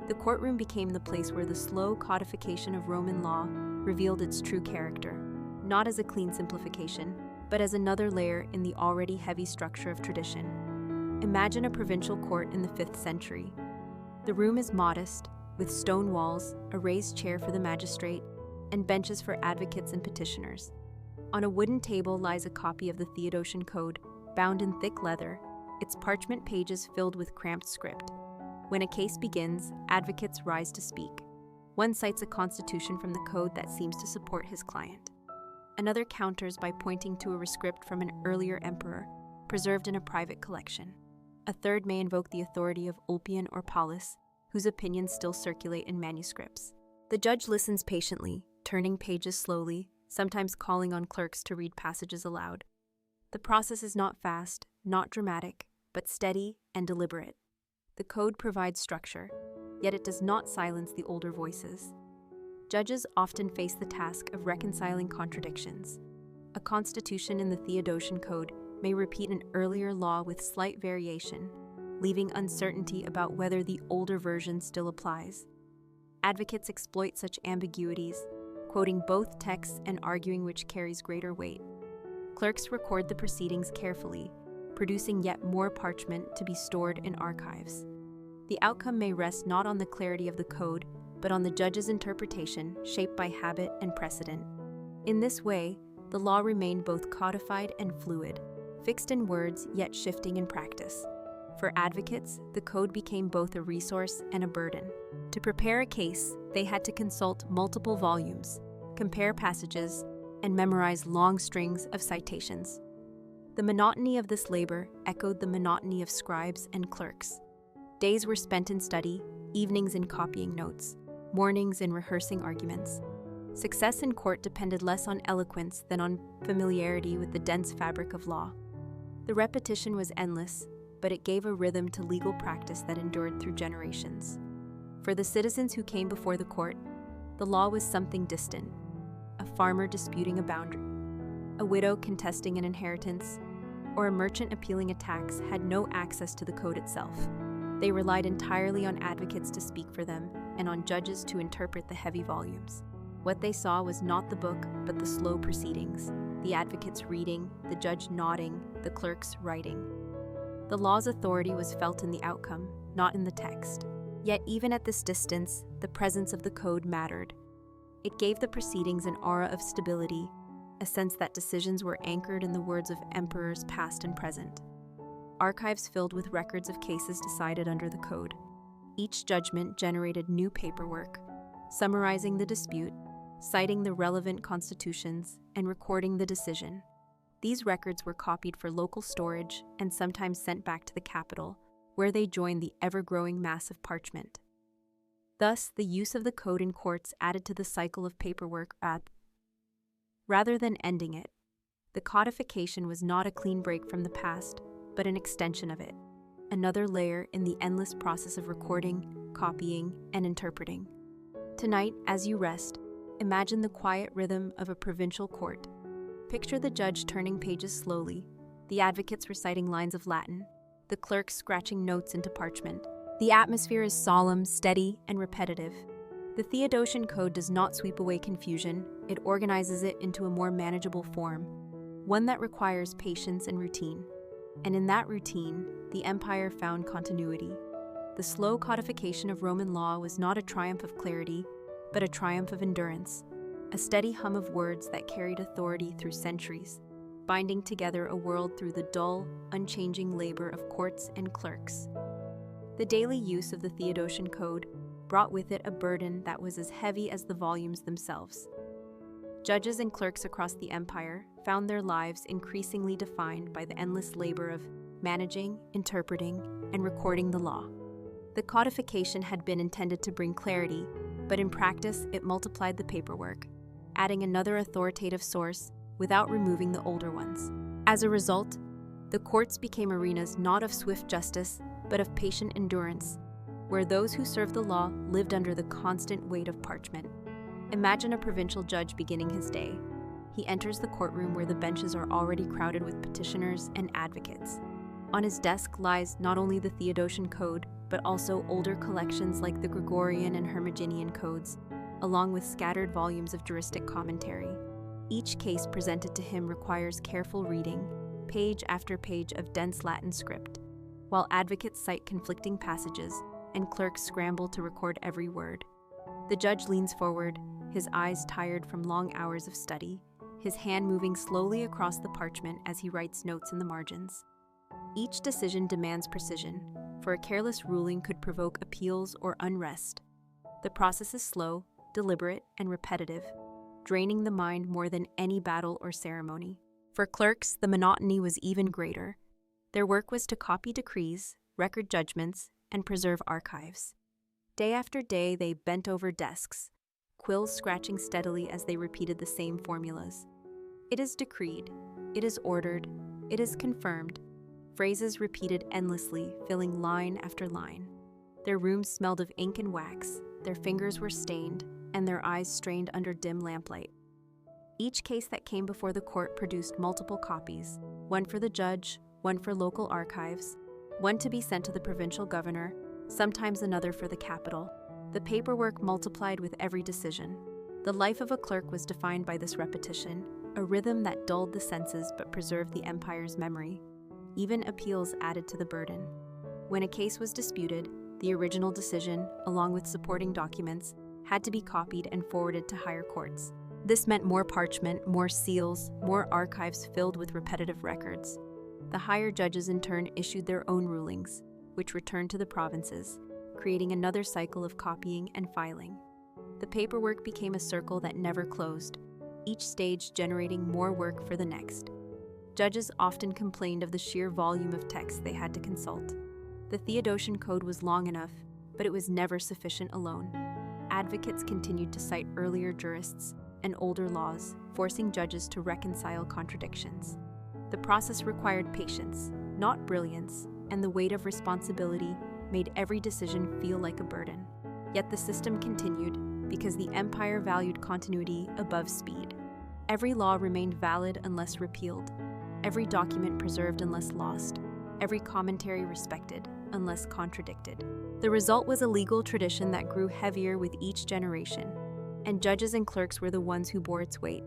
The courtroom became the place where the slow codification of Roman law revealed its true character, not as a clean simplification, but as another layer in the already heavy structure of tradition. Imagine a provincial court in the 5th century. The room is modest, with stone walls, a raised chair for the magistrate, and benches for advocates and petitioners. On a wooden table lies a copy of the Theodosian Code, bound in thick leather, its parchment pages filled with cramped script. When a case begins, advocates rise to speak. One cites a constitution from the code that seems to support his client. Another counters by pointing to a rescript from an earlier emperor, preserved in a private collection. A third may invoke the authority of Ulpian or Paulus, whose opinions still circulate in manuscripts. The judge listens patiently, turning pages slowly, sometimes calling on clerks to read passages aloud. The process is not fast, not dramatic, but steady and deliberate. The code provides structure, yet it does not silence the older voices. Judges often face the task of reconciling contradictions. A constitution in the Theodosian Code may repeat an earlier law with slight variation, leaving uncertainty about whether the older version still applies. Advocates exploit such ambiguities, quoting both texts and arguing which carries greater weight. Clerks record the proceedings carefully, producing yet more parchment to be stored in archives. The outcome may rest not on the clarity of the code, but on the judge's interpretation, shaped by habit and precedent. In this way, the law remained both codified and fluid, fixed in words yet shifting in practice. For advocates, the code became both a resource and a burden. To prepare a case, they had to consult multiple volumes, compare passages, and memorize long strings of citations. The monotony of this labor echoed the monotony of scribes and clerks. Days were spent in study, evenings in copying notes, mornings in rehearsing arguments. Success in court depended less on eloquence than on familiarity with the dense fabric of law. The repetition was endless, but it gave a rhythm to legal practice that endured through generations. For the citizens who came before the court, the law was something distant, a farmer disputing a boundary, a widow contesting an inheritance, or a merchant appealing a tax had no access to the code itself. They relied entirely on advocates to speak for them and on judges to interpret the heavy volumes. What they saw was not the book, but the slow proceedings, the advocates reading, the judge nodding, the clerks writing. The law's authority was felt in the outcome, not in the text. Yet even at this distance, the presence of the code mattered. It gave the proceedings an aura of stability, a sense that decisions were anchored in the words of emperors past and present. Archives filled with records of cases decided under the code. Each judgment generated new paperwork, summarizing the dispute, citing the relevant constitutions, and recording the decision. These records were copied for local storage and sometimes sent back to the capital, where they joined the ever-growing mass of parchment. Thus, the use of the code in courts added to the cycle of paperwork rather than ending it. The codification was not a clean break from the past, but an extension of it, another layer in the endless process of recording, copying, and interpreting. Tonight, as you rest, imagine the quiet rhythm of a provincial court. Picture the judge turning pages slowly, the advocates reciting lines of Latin, the clerks scratching notes into parchment. The atmosphere is solemn, steady, and repetitive. The Theodosian Code does not sweep away confusion, it organizes it into a more manageable form, one that requires patience and routine. And in that routine, the empire found continuity. The slow codification of Roman law was not a triumph of clarity, but a triumph of endurance, a steady hum of words that carried authority through centuries, binding together a world through the dull, unchanging labor of courts and clerks. The daily use of the Theodosian Code brought with it a burden that was as heavy as the volumes themselves. Judges and clerks across the empire found their lives increasingly defined by the endless labor of managing, interpreting, and recording the law. The codification had been intended to bring clarity, but in practice it multiplied the paperwork, adding another authoritative source without removing the older ones. As a result, the courts became arenas not of swift justice, but of patient endurance, where those who served the law lived under the constant weight of parchment. Imagine a provincial judge beginning his day. He enters the courtroom where the benches are already crowded with petitioners and advocates. On his desk lies not only the Theodosian Code, but also older collections like the Gregorian and Hermogenian codes, along with scattered volumes of juristic commentary. Each case presented to him requires careful reading, page after page of dense Latin script, while advocates cite conflicting passages and clerks scramble to record every word. The judge leans forward, his eyes tired from long hours of study, his hand moving slowly across the parchment as he writes notes in the margins. Each decision demands precision, for a careless ruling could provoke appeals or unrest. The process is slow, deliberate, and repetitive, draining the mind more than any battle or ceremony. For clerks, the monotony was even greater. Their work was to copy decrees, record judgments, and preserve archives. Day after day, they bent over desks, quills scratching steadily as they repeated the same formulas. It is decreed, it is ordered, it is confirmed, phrases repeated endlessly, filling line after line. Their rooms smelled of ink and wax, their fingers were stained, and their eyes strained under dim lamplight. Each case that came before the court produced multiple copies, one for the judge, one for local archives, one to be sent to the provincial governor, sometimes another for the capital. The paperwork multiplied with every decision. The life of a clerk was defined by this repetition, a rhythm that dulled the senses but preserved the empire's memory. Even appeals added to the burden. When a case was disputed, the original decision, along with supporting documents, had to be copied and forwarded to higher courts. This meant more parchment, more seals, more archives filled with repetitive records. The higher judges in turn issued their own rulings, which returned to the provinces, creating another cycle of copying and filing. The paperwork became a circle that never closed, each stage generating more work for the next. Judges often complained of the sheer volume of text they had to consult. The Theodosian Code was long enough, but it was never sufficient alone. Advocates continued to cite earlier jurists and older laws, forcing judges to reconcile contradictions. The process required patience, not brilliance, and the weight of responsibility made every decision feel like a burden. Yet the system continued because the empire valued continuity above speed. Every law remained valid unless repealed, every document preserved unless lost, every commentary respected unless contradicted. The result was a legal tradition that grew heavier with each generation, and judges and clerks were the ones who bore its weight.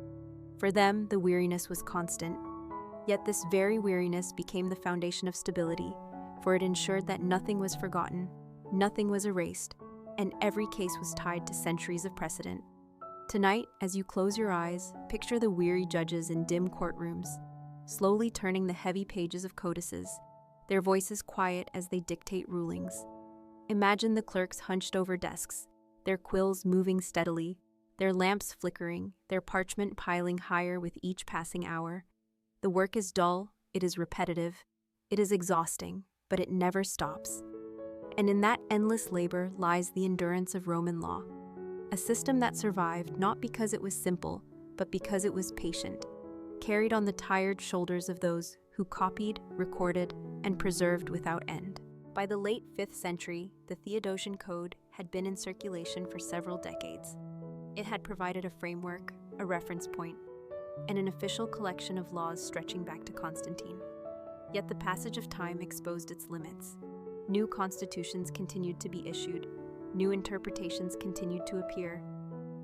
For them, the weariness was constant. Yet this very weariness became the foundation of stability, for it ensured that nothing was forgotten, nothing was erased, and every case was tied to centuries of precedent. Tonight, as you close your eyes, picture the weary judges in dim courtrooms, slowly turning the heavy pages of codices, their voices quiet as they dictate rulings. Imagine the clerks hunched over desks, their quills moving steadily, their lamps flickering, their parchment piling higher with each passing hour. The work is dull, it is repetitive, it is exhausting, but it never stops. And in that endless labor lies the endurance of Roman law, a system that survived not because it was simple, but because it was patient, carried on the tired shoulders of those who copied, recorded, and preserved without end. By the late 5th century, the Theodosian Code had been in circulation for several decades. It had provided a framework, a reference point, and an official collection of laws stretching back to Constantine. Yet the passage of time exposed its limits. New constitutions continued to be issued, new interpretations continued to appear,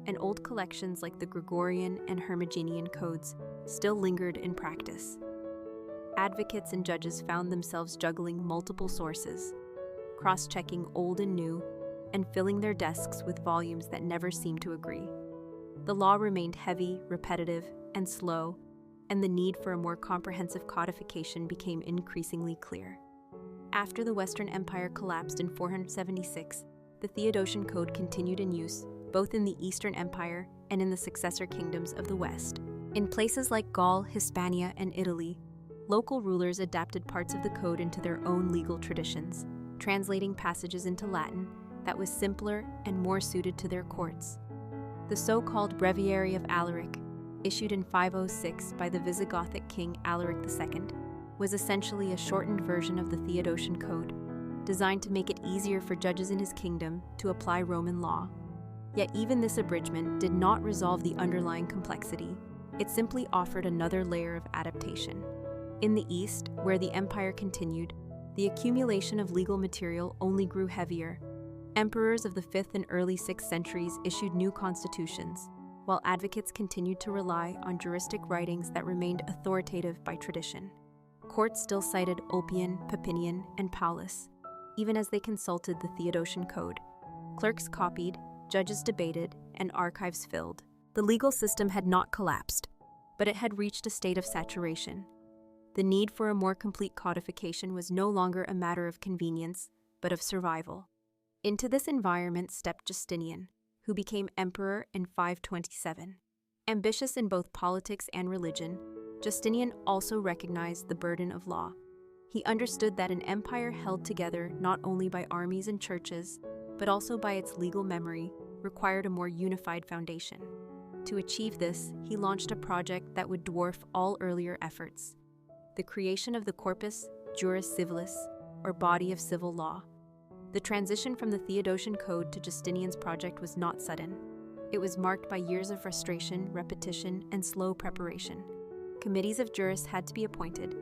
and old collections like the Gregorian and Hermogenian codes still lingered in practice. Advocates and judges found themselves juggling multiple sources, cross-checking old and new, and filling their desks with volumes that never seemed to agree. The law remained heavy, repetitive, and slow, and the need for a more comprehensive codification became increasingly clear. After the Western Empire collapsed in 476, the Theodosian Code continued in use both in the Eastern Empire and in the successor kingdoms of the West. In places like Gaul, Hispania, and Italy, local rulers adapted parts of the code into their own legal traditions, translating passages into Latin that was simpler and more suited to their courts. The so-called Breviary of Alaric, issued in 506 by the Visigothic king Alaric II, was essentially a shortened version of the Theodosian Code, designed to make it easier for judges in his kingdom to apply Roman law. Yet even this abridgment did not resolve the underlying complexity. It simply offered another layer of adaptation. In the East, where the empire continued, the accumulation of legal material only grew heavier. Emperors of the 5th and early 6th centuries issued new constitutions, while advocates continued to rely on juristic writings that remained authoritative by tradition. Courts still cited Ulpian, Papinian, and Paulus, even as they consulted the Theodosian Code. Clerks copied, judges debated, and archives filled. The legal system had not collapsed, but it had reached a state of saturation. The need for a more complete codification was no longer a matter of convenience, but of survival. Into this environment stepped Justinian, who became emperor in 527. Ambitious in both politics and religion, Justinian also recognized the burden of law. He understood that an empire held together not only by armies and churches, but also by its legal memory, required a more unified foundation. To achieve this, he launched a project that would dwarf all earlier efforts: the creation of the Corpus Juris Civilis, or body of civil law. The transition from the Theodosian Code to Justinian's project was not sudden. It was marked by years of frustration, repetition, and slow preparation. Committees of jurists had to be appointed,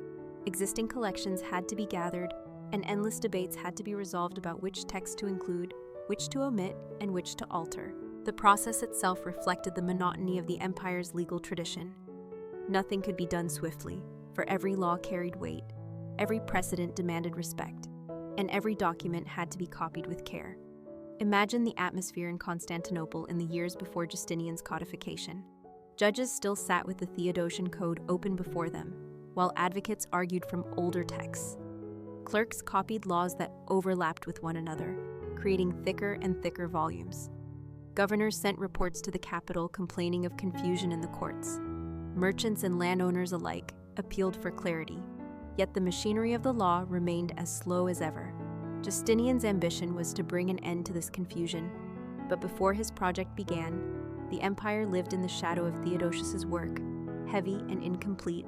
Existing collections had to be gathered, and endless debates had to be resolved about which text to include, which to omit, and which to alter. The process itself reflected the monotony of the empire's legal tradition. Nothing could be done swiftly, for every law carried weight, every precedent demanded respect, and every document had to be copied with care. Imagine the atmosphere in Constantinople in the years before Justinian's codification. Judges still sat with the Theodosian Code open before them, while advocates argued from older texts. Clerks copied laws that overlapped with one another, creating thicker and thicker volumes. Governors sent reports to the capital complaining of confusion in the courts. Merchants and landowners alike appealed for clarity, yet the machinery of the law remained as slow as ever. Justinian's ambition was to bring an end to this confusion, but before his project began, the empire lived in the shadow of Theodosius's work, heavy and incomplete,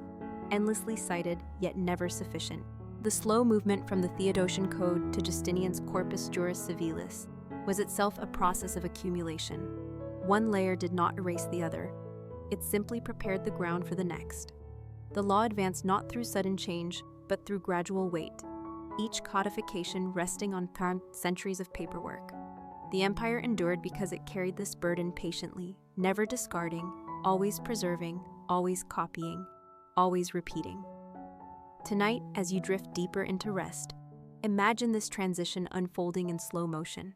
endlessly cited yet never sufficient. The slow movement from the Theodosian Code to Justinian's Corpus Juris Civilis was itself a process of accumulation. One layer did not erase the other. It simply prepared the ground for the next. The law advanced not through sudden change, but through gradual weight, each codification resting on centuries of paperwork. The empire endured because it carried this burden patiently, never discarding, always preserving, always copying, always repeating. Tonight, as you drift deeper into rest, imagine this transition unfolding in slow motion.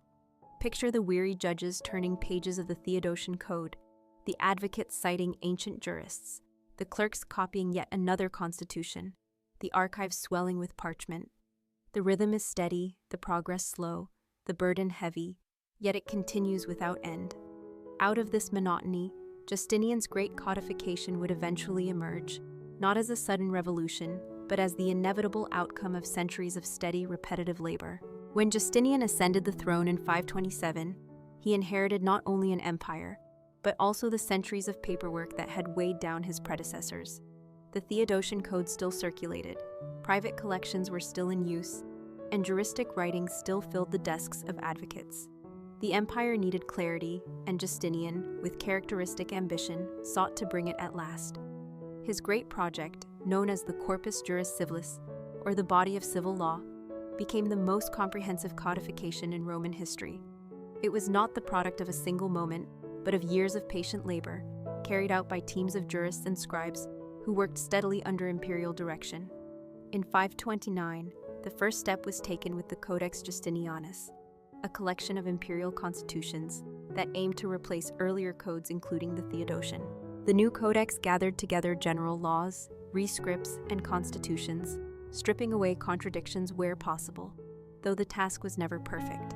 Picture the weary judges turning pages of the Theodosian Code, the advocates citing ancient jurists, the clerks copying yet another constitution, the archives swelling with parchment. The rhythm is steady, the progress slow, the burden heavy, yet it continues without end. Out of this monotony, Justinian's great codification would eventually emerge, not as a sudden revolution, but as the inevitable outcome of centuries of steady, repetitive labor. When Justinian ascended the throne in 527, he inherited not only an empire, but also the centuries of paperwork that had weighed down his predecessors. The Theodosian Code still circulated, private collections were still in use, and juristic writings still filled the desks of advocates. The empire needed clarity, and Justinian, with characteristic ambition, sought to bring it at last. His great project, known as the Corpus Juris Civilis, or the body of civil law, became the most comprehensive codification in Roman history. It was not the product of a single moment, but of years of patient labor, carried out by teams of jurists and scribes who worked steadily under imperial direction. In 529, the first step was taken with the Codex Justinianus, a collection of imperial constitutions that aimed to replace earlier codes including the Theodosian. The new codex gathered together general laws, rescripts, and constitutions, stripping away contradictions where possible, though the task was never perfect.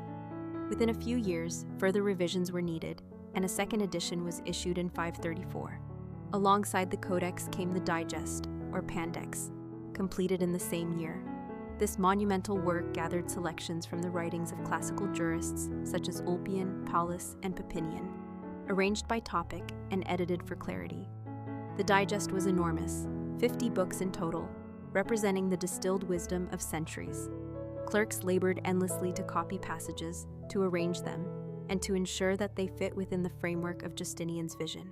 Within a few years, further revisions were needed, and a second edition was issued in 534. Alongside the codex came the digest, or Pandex, completed in the same year. This monumental work gathered selections from the writings of classical jurists such as Ulpian, Paulus, and Papinian, arranged by topic and edited for clarity. The digest was enormous, 50 books in total, representing the distilled wisdom of centuries. Clerks labored endlessly to copy passages, to arrange them, and to ensure that they fit within the framework of Justinian's vision.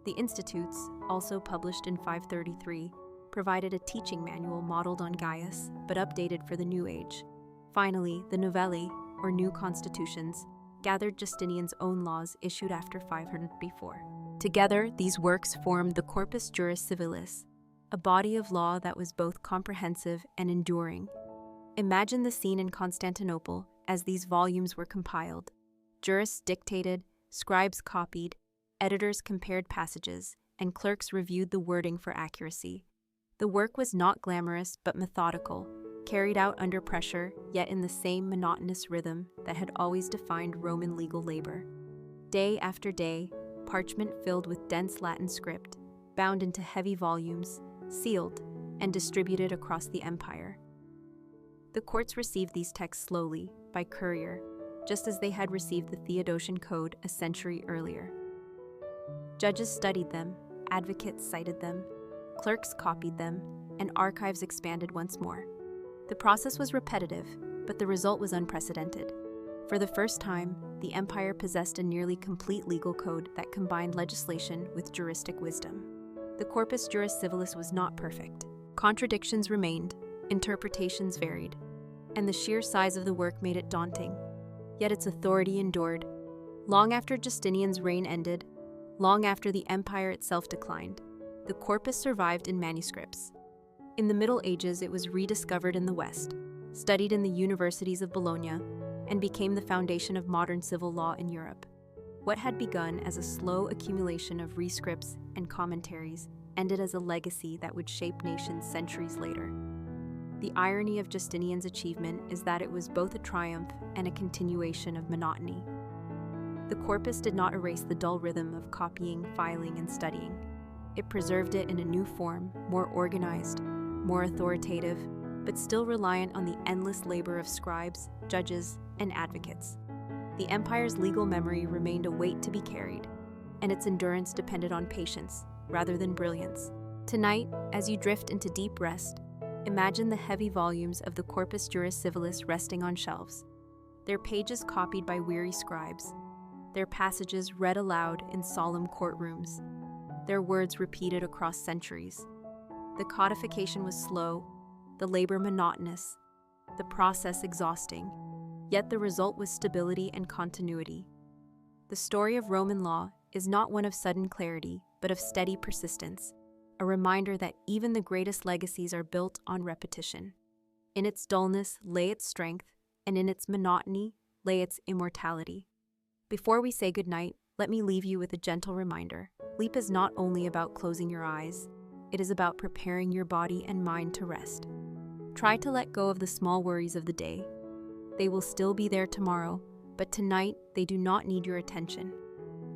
The Institutes, also published in 533, provided a teaching manual modeled on Gaius, but updated for the new age. Finally, the Novelli, or New Constitutions, gathered Justinian's own laws issued after 504. Together, these works formed the Corpus Juris Civilis, a body of law that was both comprehensive and enduring. Imagine the scene in Constantinople as these volumes were compiled. Jurists dictated, scribes copied, editors compared passages, and clerks reviewed the wording for accuracy. The work was not glamorous but methodical, carried out under pressure, yet in the same monotonous rhythm that had always defined Roman legal labor. Day after day, parchment filled with dense Latin script, bound into heavy volumes, sealed, and distributed across the empire. The courts received these texts slowly, by courier, just as they had received the Theodosian Code a century earlier. Judges studied them, advocates cited them, clerks copied them, and archives expanded once more. The process was repetitive, but the result was unprecedented. For the first time, the empire possessed a nearly complete legal code that combined legislation with juristic wisdom. The Corpus Juris Civilis was not perfect. Contradictions remained, interpretations varied, and the sheer size of the work made it daunting. Yet its authority endured. Long after Justinian's reign ended, long after the empire itself declined, the corpus survived in manuscripts. In the Middle Ages, it was rediscovered in the West, studied in the universities of Bologna, and became the foundation of modern civil law in Europe. What had begun as a slow accumulation of rescripts and commentaries ended as a legacy that would shape nations centuries later. The irony of Justinian's achievement is that it was both a triumph and a continuation of monotony. The corpus did not erase the dull rhythm of copying, filing, and studying. It preserved it in a new form, more organized, more authoritative, but still reliant on the endless labor of scribes, judges, and advocates. The empire's legal memory remained a weight to be carried, and its endurance depended on patience rather than brilliance. Tonight, as you drift into deep rest, imagine the heavy volumes of the Corpus Juris Civilis resting on shelves, their pages copied by weary scribes, their passages read aloud in solemn courtrooms, their words repeated across centuries. The codification was slow, the labor monotonous, the process exhausting, yet the result was stability and continuity. The story of Roman law is not one of sudden clarity, but of steady persistence, a reminder that even the greatest legacies are built on repetition. In its dullness lay its strength, and in its monotony lay its immortality. Before we say goodnight, let me leave you with a gentle reminder. Sleep is not only about closing your eyes, it is about preparing your body and mind to rest. Try to let go of the small worries of the day. They will still be there tomorrow, but tonight they do not need your attention.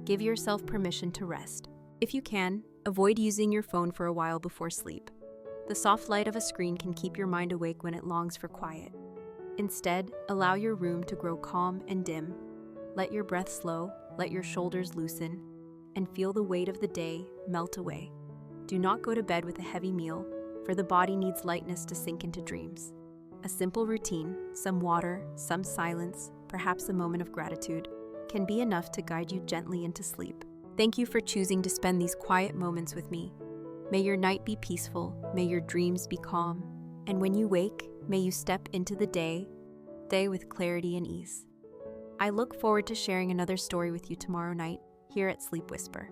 Give yourself permission to rest. If you can, avoid using your phone for a while before sleep. The soft light of a screen can keep your mind awake when it longs for quiet. Instead, allow your room to grow calm and dim. Let your breath slow, let your shoulders loosen, and feel the weight of the day melt away. Do not go to bed with a heavy meal, for the body needs lightness to sink into dreams. A simple routine, some water, some silence, perhaps a moment of gratitude, can be enough to guide you gently into sleep. Thank you for choosing to spend these quiet moments with me. May your night be peaceful, may your dreams be calm, and when you wake, may you step into the day with clarity and ease. I look forward to sharing another story with you tomorrow night here at Sleep Whisper.